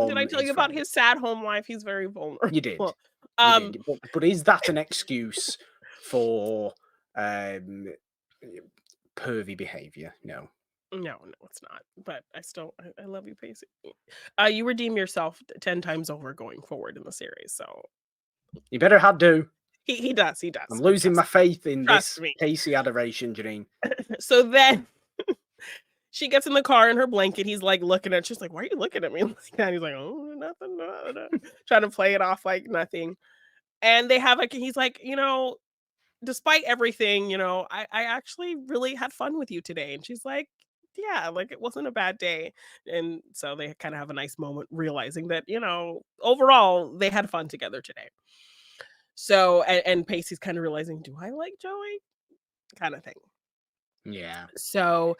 Did I on tell his you about friend. his sad home life? He's very You did. vulnerable. You Um, did. But is that an excuse for um pervy behavior? No. no, it's not, but I love you, Pacey. You redeem yourself 10 times over going forward in the series, so You better had do. he does, he does. I'm losing my Trust faith in trust this me. Pacey adoration, Janine. So then she gets in the car in her blanket, he's, like, looking at she's like, "Why are you looking at me like that?" He's like, "Oh, nothing, nah, nah," trying to play it off like nothing, and they have, like he's like, "Despite everything, I actually really had fun with you today," and she's like, "Yeah, like, it wasn't a bad day," and so they kinda have a nice moment realizing that, overall, they had fun together today. So and Pacey's kinda realizing, "Do I like Joey?" Kinda thing. Yeah. So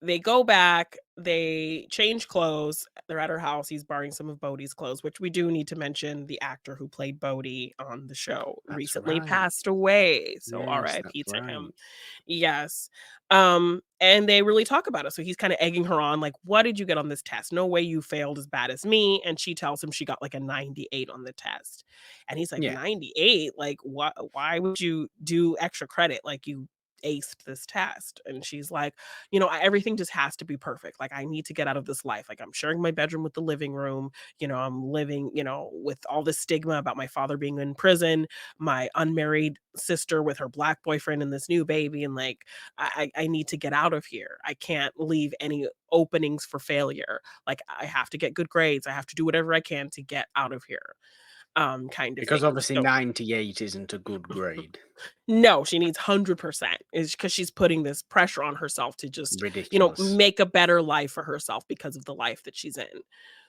they go back, they change clothes. They're at her house. He's borrowing some of Bodhi's clothes, which we do need to mention the actor who played Bodhi on the show That's recently right. passed away. So Yes, that's RIP to him. right. Yes. And they really talk about it. So he's kind of egging her on, like, what did you get on this test? No way you failed as bad as me. And she tells him she got like a 98 on the test. And he's like, Yeah. 98? Like, what why would you do extra credit? Like you aced this test. And she's like, everything just has to be perfect. Like, I need to get out of this life. Like, I'm sharing my bedroom with the living room. I'm living, with all this stigma about my father being in prison, my unmarried sister with her black boyfriend and this new baby. And like, I need to get out of here. I can't leave any openings for failure. Like, I have to get good grades. I have to do whatever I can to get out of here. Kind of Because thing. obviously So 98 isn't a good grade. no, she needs 100% is because she's putting this pressure on herself to just, Ridiculous. make a better life for herself because of the life that she's in.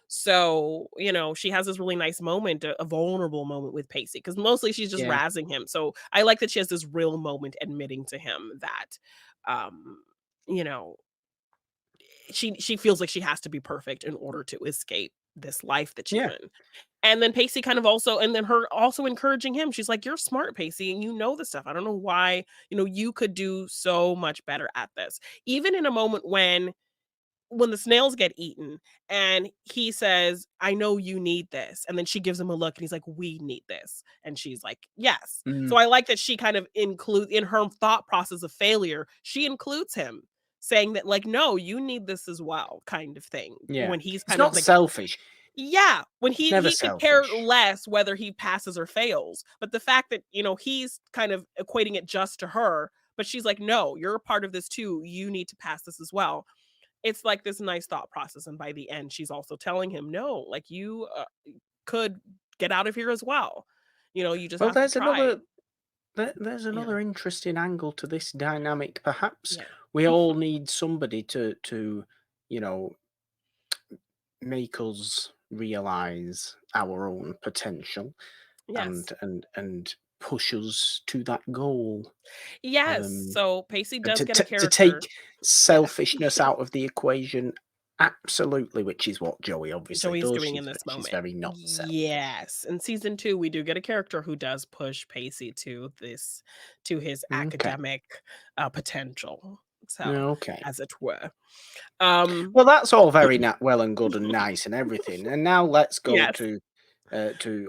So, she has this really nice moment, a vulnerable moment with Pacey because mostly she's just Yeah. razzing him. So I like that she has this real moment admitting to him that, um, you know, she feels like she has to be perfect in order to escape this life that she's Yeah. in. And then Pacey kind of also and then her also encouraging him. She's like, "You're smart, Pacey, and you know this stuff. I don't know why, you could do so much better at this." Even in a moment when the snails get eaten and he says, "I know you need this." And then she gives him a look and he's like, "We need this." And she's like, "Yes." So Mm, I like that she kind of includes in her thought process of failure, she includes him saying that like, "No, you need this as well," kind of thing. yeah. When he's It's kind of not like selfish. yeah, when It's never he could care selfish. less whether he passes or fails, but the fact that, he's kind of equating it just to her, but she's like, "No, you're a part of this too. You need to pass this as well." It's like this nice thought process, and by the end, she's also telling him, "No, like you, could get out of here as well. You just Well, have to try." there's Yeah, another interesting angle to this dynamic. Perhaps yeah. we all need somebody to you know make us realize our own potential Yes. and push us to that goal. Yes, Um, so Pacey and does get a to character. take Yeah. selfishness out of the equation, absolutely, which is what Joey obviously Joey's does. doing in this She's moment. very not selfish. Yes. In season 2, we do get a character who does push Pacey to his Okay, academic, potential, so okay. as it were. Um, Well, that's all very well and good and nice and everything. And now let's go yes. to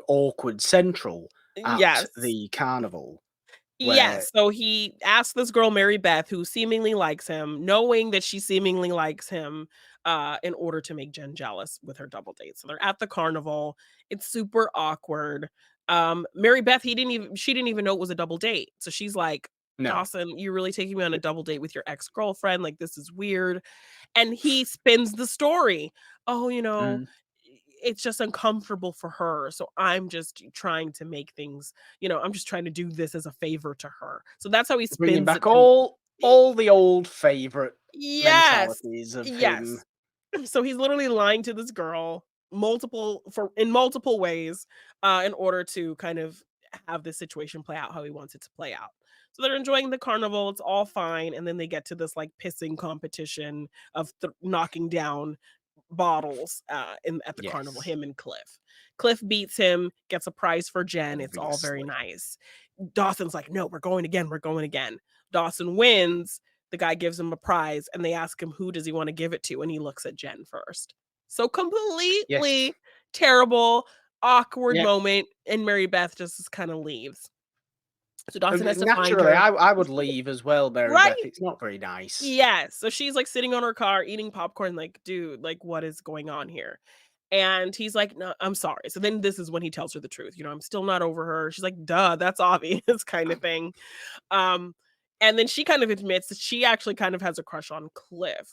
awkward central at Yes. the carnival where Yes, so he asks this girl, Mary Beth, who seemingly likes him, knowing that she seemingly likes him, in order to make Jen jealous with her double date. So they're at the carnival. It's super awkward. Mary Beth, she didn't even know it was a double date. So she's like, no, "Dawson, you're really taking me on a double date with your ex-girlfriend? Like, this is weird." And he spins the story. "Oh, mm, it's just uncomfortable for her. So I'm just trying to make things, I'm just trying to do this as a favor to her." So that's how he bringing spins it back to all the old favorite yes. mentalities of him. Yes. So he's literally lying to this girl in multiple ways, in order to kind of have this situation play out how he wants it to play out. So they're enjoying the carnival, it's all fine, and then they get to this like pissing competition of knocking down bottles, in at the carnival, Yes, him and Cliff. Cliff beats him, gets a prize for Jen, it's all very obviously. nice. Dawson's like, "No, we're going again, we're going again." Dawson wins, the guy gives him a prize, and they ask him who does he wanna give it to, and he looks at Jen first. So Yes. completely terrible, awkward Yeah. moment, and Mary Beth just kinda leaves. So Dawson has to find Naturally, her. I would leave as well, Mary Beth. Right? It's not very nice. Yes. So she's, like, sitting on her car eating popcorn like, "Dude, like, what is going on here?" And he's like, "No, I'm sorry." So then this is when he tells her the truth, "I'm still not over her." She's like, "Duh, that's obvious," kinda thing. Um, and then she kind of admits that she actually kind of has a crush on Cliff.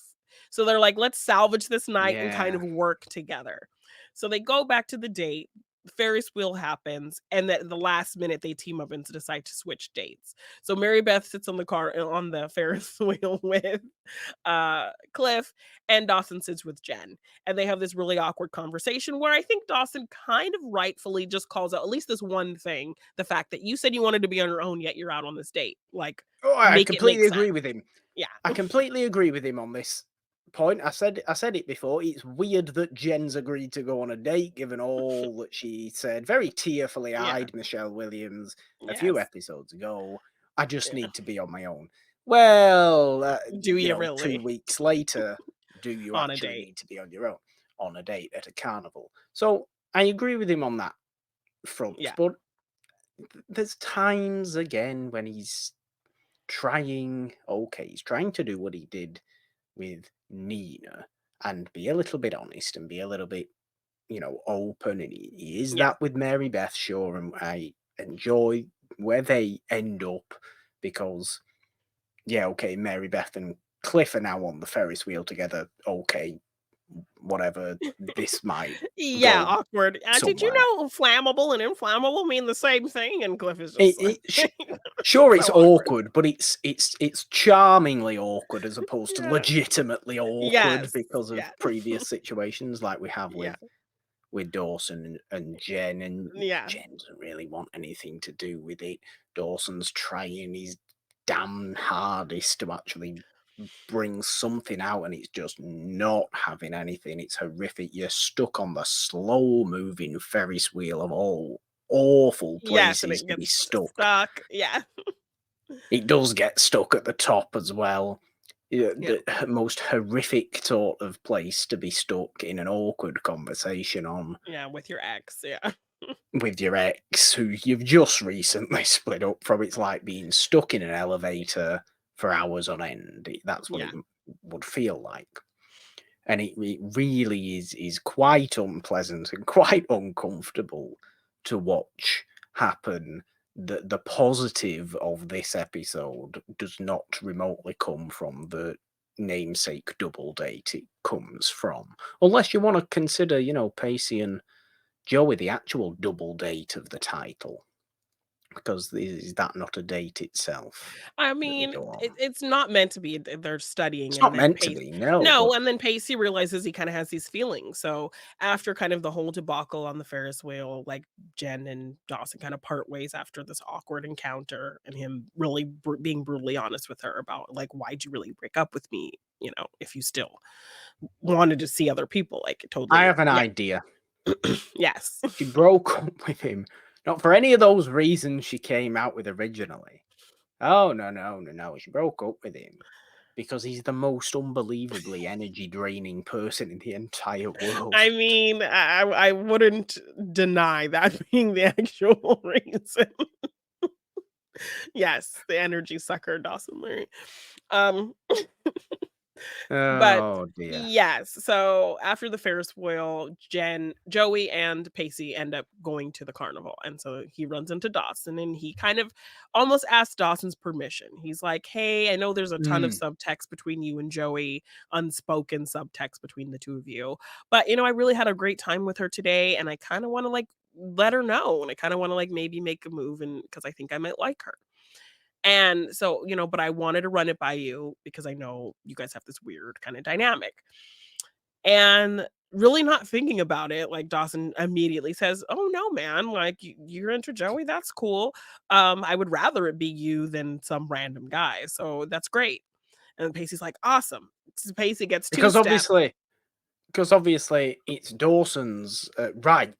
So they're like, "Let's salvage this night and kind Yeah. of work together." So they go back to the date, the Ferris wheel happens, and at the last minute, they team up and decide to switch dates. So Mary Beth sits on the car on the Ferris wheel with Cliff, and Dawson sits with Jen. And they have this really awkward conversation where I think Dawson kind of rightfully just calls out at least this one thing, the fact that you said you wanted to be on your own, yet you're out on this date. Like, Oh, I make it make completely sense. agree with him. Yeah. I completely agree with him on this point. I said it before. It's weird that Jen's agreed to go on a date, given all that she said. Very tearfully Yeah. eyed Michelle Williams a few Yes. episodes ago. I just Yeah. need to be on my own. Well, Do you 2 really weeks later, do you on a actually date? need to be on your own on a date at a carnival? So I agree with him on that front, Yeah. but there's times again when he's trying to do what he did with Nina and be a little bit honest and be a little bit, open. And he is Yeah. that with Mary Beth, sure. And I enjoy where they end up because, yeah, okay, Mary Beth and Cliff are now on the Ferris wheel together. Okay, whatever. This might Yeah, go awkward. Did you somewhere. know flammable and inflammable mean the same thing? And Cliff is It, just like, it sh- Sure, it's so awkward. awkward, but it's charmingly awkward as opposed to Yeah. legitimately awkward Yes. because of Yeah. previous situations like we have Yeah. with Dawson and Jen, and Yeah. Jen doesn't really want anything to do with it. Dawson's trying his damn hardest to actually bring something out, and it's just not having anything. It's horrific. You're stuck on the slow moving Ferris wheel of all awful Yes, and places it to be gets stuck. stuck. Yeah. It does get stuck at the top as well. Yeah, Yeah. the most horrific sort of place to be stuck in an awkward conversation on Yeah, with your ex. Yeah. with your ex who you've just recently split up from. It's like being stuck in an elevator for hours on end. That's what it Yeah. would feel like. And it really is quite unpleasant and quite uncomfortable to watch happen. The positive of this episode does not remotely come from the namesake double date. It comes from, unless you want to consider, Pacey and Joey the actual double date of the title, because is that not a date itself I that they mean, go on? it's not meant to be. They're studying, It's and not then meant to Pace. be, no, No, but and then Pacey realizes he kind of has these feelings. So after kind of the whole debacle on the Ferris wheel, like Jen and Dawson kind of part ways after this awkward encounter, and him really being brutally honest with her about like, why'd you really break up with me? If you still wanted to see other people, like I totally, have an yeah, idea. yes, She broke up with him, not for any of those reasons she came out with originally. Oh, no, no, no, no. She broke up with him because he's the most unbelievably energy draining person in the entire I world. mean, I wouldn't deny that being the actual reason. Yes, the energy sucker, Dawson Leary. Um, but Oh, dear. yes, so after the Ferris wheel, Joey, and Pacey end up going to the carnival, and so he runs into Dawson, and he kind of almost asks Dawson's permission. He's like, "Hey, I know there's a ton of Mm. subtext between you and Joey, unspoken subtext between the two of you, but I really had a great time with her today, and I kind of want to like let her know, and I kind of want to like maybe make a move, and because I think I might like her." And so, but I wanted to run it by you because I know you guys have this weird kind of dynamic. And really not thinking about it, like Dawson immediately says, "Oh no, man, like you're into Joey, that's cool. I would rather it be you than some random guy. So that's great." And Pacey's like, "Awesome." So Pacey gets two Because steps. obviously because obviously it's Dawson's right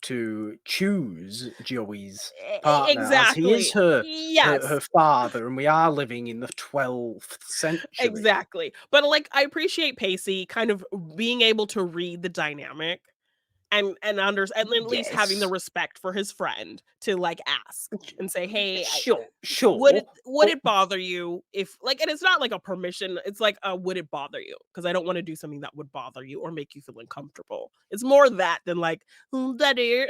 to choose Joey's partner, as he is Exactly. her Yes. father, and we are living in the 12th century. Exactly. But, like, I appreciate Pacey kind of being able to read the dynamic and at least having the Yes, respect for his friend to, like, ask and say, "Hey, sure, would but it bother you if" like, and it's not like a permission, it's like a, "Would it bother you? Because I don't wanna do something that would bother you or make you feel uncomfortable." It's more that than like, Daddy,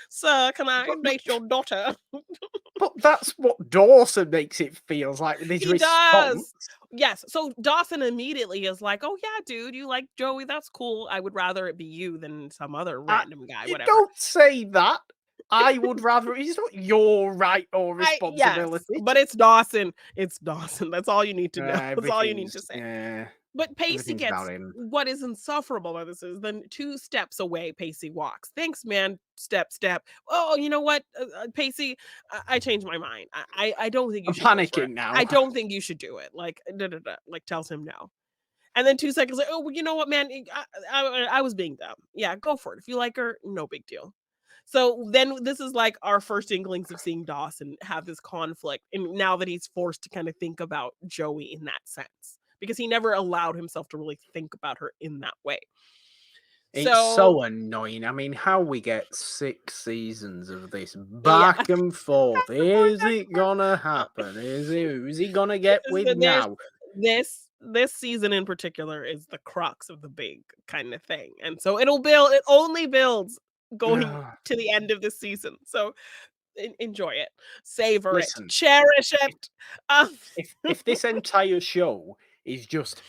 sir, can I but date your daughter?" but that's what Dawson makes it feels like with his He response. does. Yes, so Dawson immediately is like, "Oh, yeah, dude, you like Joey, that's cool. I would rather it be you than some other random guy, You whatever." don't say that. I would rather it's not your right or Yes, responsibility. but it's Dawson. It's Dawson. That's all you need to know. That's all you need Everything's to say. yeah, But Pacey everything's about gets him. what is insufferable about this is then 2 steps away, Pacey walks. "Thanks, man." Step, step. "Oh, you know what, Pacey, I changed my mind. I don't think you I'm should go for it. panicking now. I don't think you should do it." Like, da, da, da, like, tells him no. And then 2 seconds later, "Oh, well, you know what, man? I was being dumb. Yeah, go for it. If you like her, no big deal." So then this is like our first inklings of seeing Dawson have this conflict, and now that he's forced to kind of think about Joey in that sense, because he never allowed himself to really think about her in that way. It's So so annoying. I mean, how we get 6 seasons of this yeah, back and forth. Is it gonna happen? Is it who's he gonna get with so there's now? this season in particular is the crux of the big kind of thing, and so it only builds going Ugh, to the end of the season. So enjoy it, savor it, listen, cherish if it. Um, if this entire show is just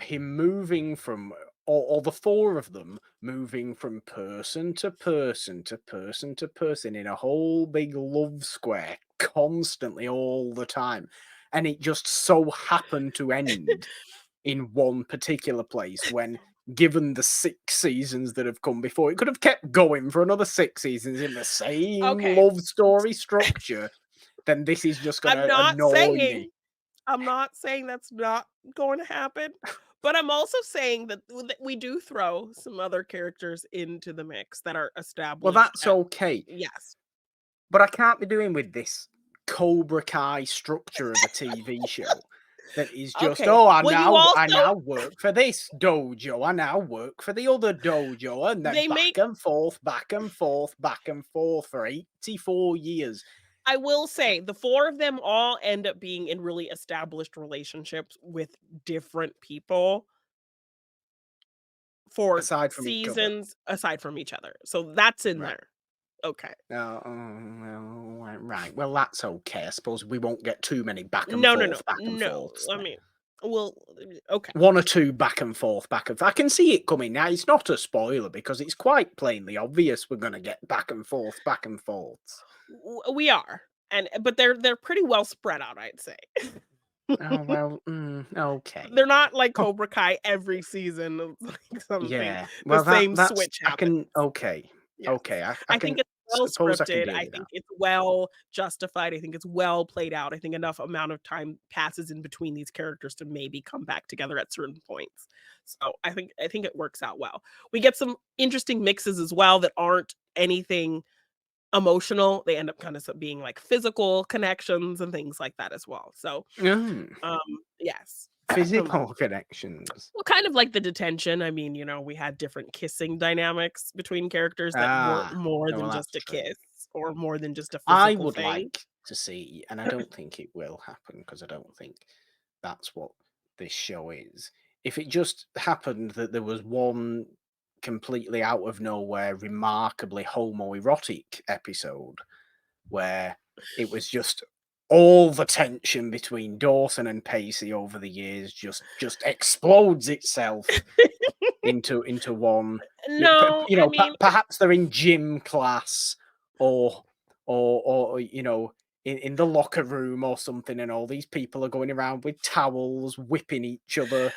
him moving from or the 4 of them moving from person to person to person to person in a whole big love square constantly all the time, and it just so happened to end in one particular place when given the 6 seasons that have come before, it could have kept going for another 6 seasons in the same okay, love story structure, then this is just I'm gonna not annoy saying me. I'm not saying that's not going to happen, but I'm also saying that we do throw some other characters into the mix that are Well, established that's at okay. yes. But I can't be doing with this Cobra Kai structure of a TV show that is just, Okay. "Oh, Well, you I also now work for this dojo, I now work for the other dojo," and then they make back and forth, back and forth, back and forth for 84 years, I will say the 4 of them all end up being in really established relationships with different people for aside from each other. seasons aside from each other. So that's in Right. there. Okay. Oh, well, right. Well, that's okay. I suppose we won't get too many No, no, no. back and No. forths I then. mean, well, okay. 1 or 2 back and I can see it coming now. It's not a spoiler because it's quite plainly obvious we're gonna get back and forths. We are, and but they're pretty well spread out, I'd say. Oh, well, okay. They're not like Co Cobra Kai every season, it's like something Yeah. the Well, same that's switch I happens. can okay. Yes. Okay, I I think can it's well suppose I can scripted, deal I with that. think it's well justified, I think it's well played out, I think enough amount of time passes in between these characters to maybe come back together at certain points. So, I think it works out well. We get some interesting mixes as well that aren't anything emotional, they end up kind of being like physical connections and things like that as well. So, Mm, um, yes. physical connections. Well, kind of like the detention. I mean, we had different kissing dynamics between characters that weren't Ah, more no, than well, that's just a true. kiss or more than just a I physical would thing. like to see, and I don't think it will happen because I don't think that's what this show is. If it just happened that there was one completely out of nowhere, remarkably homoerotic episode where it was just all the tension between Dawson and Pacey over the years just explodes itself into one. No, I mean, Perhaps they're in gym class or in the locker room or something, and all these people are going around with towels, whipping each other,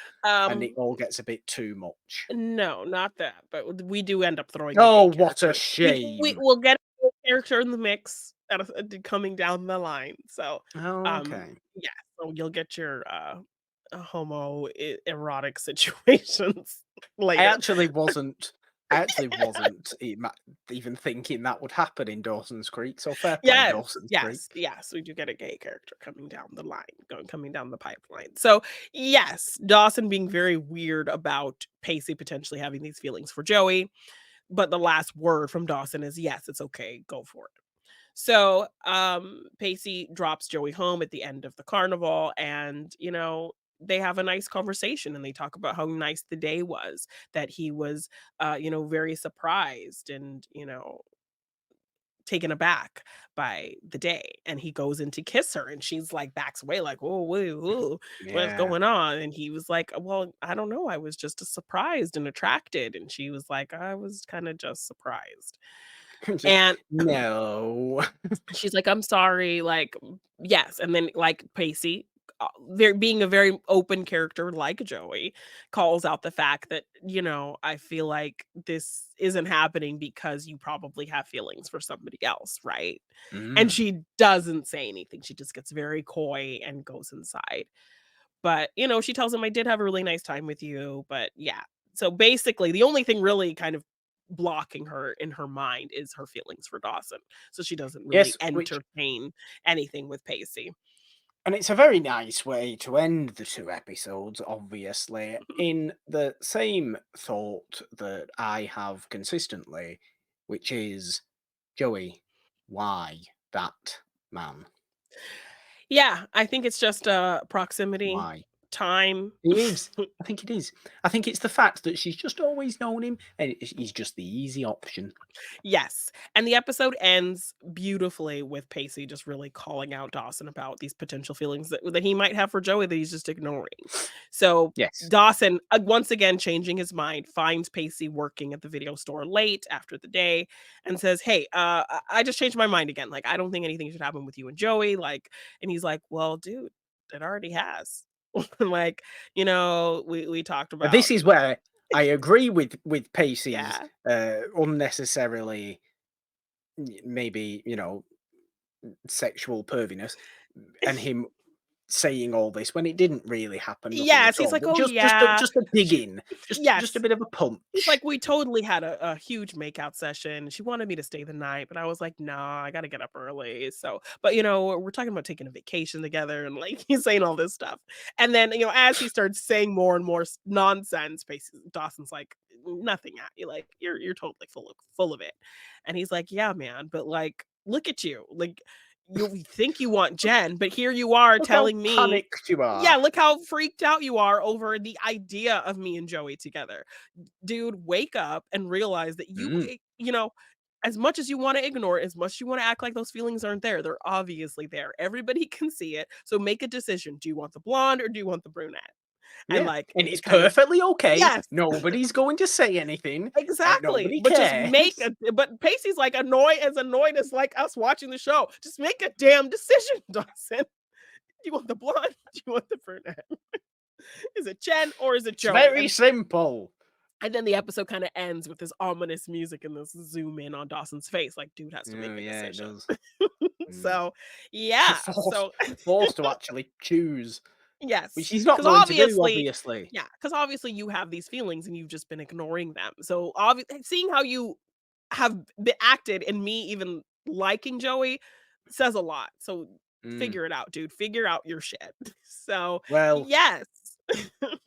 and it um, all gets a bit too much. no, not that, but we do end up throwing a Oh, gay what a character. We shame! will get a gay character in the mix coming down the line. So, Okay. yeah, so you'll get your, homo erotic situations. I later. actually wasn't I actually wasn't even thinking that would happen in Dawson's Creek, so fair play, Yes, Dawson's Creek. yes, yes, we do get a gay character coming down the line, coming down the pipeline. So, yes, Dawson being very weird about Pacey potentially having these feelings for Joey, but the last word from Dawson is, "Yes, it's okay, go for it." So, Pacey drops Joey home at the end of the carnival and, they have a nice conversation and they talk about how nice the day was, that he was, very surprised and, taken aback by the day. And he goes in to kiss her and she's like backs away, like, "Oh, woo, woo, what's Yeah. going on?" And he was like, "Well, I don't know. I was just surprised and attracted." And she was like, "I was kind of just surprised." And No. she's like, "I'm sorry," like, yes, and then, like, Pacey, there being a very open character like Joey, calls out the fact that, "I feel like this isn't happening because you probably have feelings for somebody else, right?" And Mm. she doesn't say anything, she just gets very coy and goes inside. But, she tells him, "I did have a really nice time with you," but yeah. So, basically, the only thing really kind of blocking her in her mind is her feelings for Dawson, so she doesn't really Yes, which entertain anything with Pacey. and it's a very nice way to end the 2 episodes, obviously, in the same thought that I have consistently, which is, Joey, why that man? Yeah, I think it's just, proximity, Why? time. It is. I think it is. I think it's the fact that she's just always known him, and he's just the easy option. Yes, and the episode ends beautifully with Pacey just really calling out Dawson about these potential feelings that he might have for Joey that he's just ignoring. So, Yes. Dawson, once again changing his mind, finds Pacey working at the video store late after the day and says, "Hey, I just changed my mind again. Like, I don't think anything should happen with you and Joey." Like, and he's like, "Well, dude, it already has." Like, we talked about, This is where I agree with Pacey's, yeah. unnecessarily, maybe, sexual perviness, and him saying all this when it didn't really happen, nothing Yes, at he's all, like, but "Oh, just a yeah." dig She in, just a Yes. bit of a He's like, punch. "We totally had a huge makeout session. She wanted me to stay the night, but I was like, 'Nah, I gotta get up early.' So, but, we're talking about taking a vacation together," and, like, he's saying all this stuff. And then, as he starts saying more and more nonsense, basically, Dawson's like, "Nothing at you. Like, you're totally full of it." And he's like, "Yeah, man, but, like, look at you. Like, you think you want Jen, but here you are Look how telling me, panicked you yeah, are. look how freaked out you are over the idea of me and Joey together. Dude, wake up and realize that Mm, as much as you want to ignore it, as much as you want to act like those feelings aren't there, they're obviously there. Everybody can see it. So make a decision. Do you want the blonde or do you want the brunette?" And yeah, like and it's it kind of, perfectly okay. yes, Nobody's going to say anything, exactly. nobody But just cares. but Pacey's like annoyed as like us watching the show. Just make a damn decision, Dawson. Do you want the blonde? Do you want the brunette? Is it Jen or is it It's Joey? very simple. And then the episode kinda ends with this ominous music and this zoom in on Dawson's face, like, dude has to Oh, make a yeah, it decision. does. Mm. So, yeah, Forced so forced to actually choose, which yes, he's not because going to do, obviously. obviously you have these feelings and you've just been ignoring them. So, seeing how you have acted and me even liking Joey says a lot. So, Mm. figure it out, dude. Figure out your shit. So, Well, yes.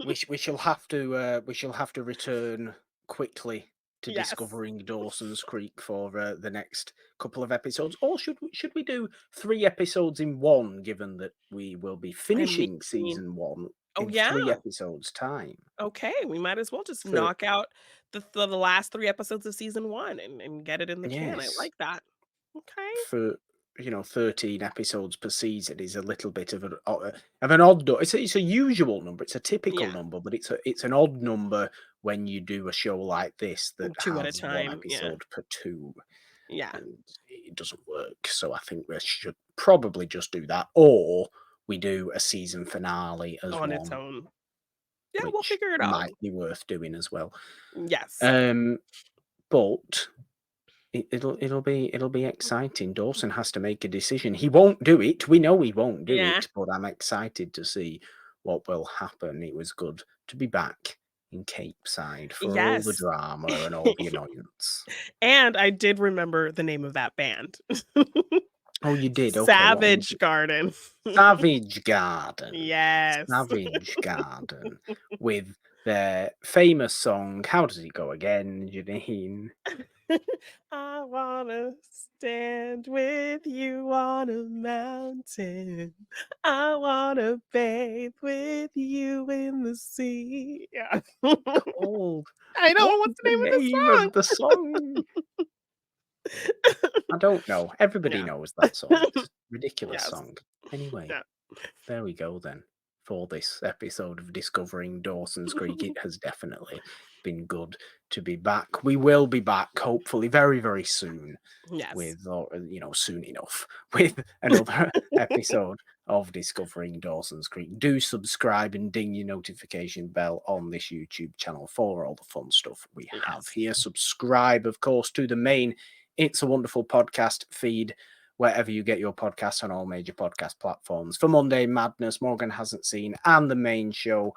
we shall have to return quickly to Yes. discovering Dawson's Creek for the next couple of episodes, or should we do 3 episodes in one? Given that we will be I finishing mean, season 1 oh, in yeah. 3 episodes' time. Okay, we might as well just For knock out the last 3 episodes of season 1 and get it in the can. I yes, like that. Okay. for 13 episodes per season is a little bit of an odd it's a usual number, it's a typical Yeah, number, but it's an odd number when you do a show like this that 2 at a has one time. Yeah. episode per 2, Yeah, and it doesn't work. So I think we should probably just do that, or we do a season finale as on its one, own. Yeah, we'll which figure it out. might be worth doing as well. Yes. um but it'll be exciting. Dawson has to make a decision. He won't do it. We know he won't do Yeah. it, but I'm excited to see what will happen. It was good to be back in Capeside for all the Yes. drama and all the annoyance. And I did remember the name of that band. Oh, you did? Okay, what was Savage it? Garden. Savage Garden. Yes. Savage Garden with their famous song. How does it go again, Janine? I wanna stand with you on a mountain. I wanna bathe with you in the sea. Yeah. Called. I know, What what's was the the name name of of the song? the song? I don't know. Everybody Yeah. knows that song. It's a ridiculous Yes. song. Anyway, Yeah. there we go then. For this episode of Discovering Dawson's Creek, it has definitely been good to be back. We will be back, hopefully, very, very soon Yes. with, or, soon enough, with another episode of Discovering Dawson's Creek. Do subscribe and ding your notification bell on this YouTube channel for all the fun stuff we have Yes. here. Subscribe, of course, to the main It's a Wonderful Podcast feed, wherever you get your podcasts on all major podcast platforms. For Monday Madness, Morgan Hasn't Seen, and the main show,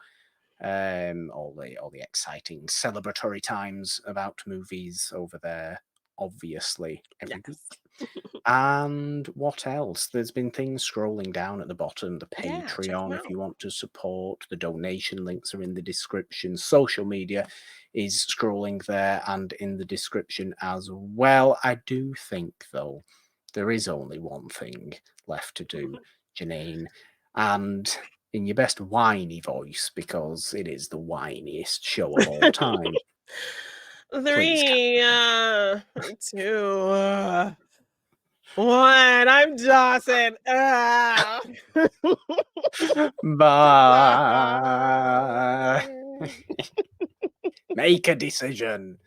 all the exciting celebratory times about movies over there, obviously, every week. Yes. And what else? There's been things scrolling down at the bottom. The Yeah, check 'em Patreon, if out. you want to support. The donation links are in the description. Social media is scrolling there and in the description as well. I do think, though, there is only one thing left to do, Janine. And in your best whiny voice, because it is the whiniest show of all time, please. 3, 2, 1. I'm Dawson. Ah. Bye. Bye. Make a decision.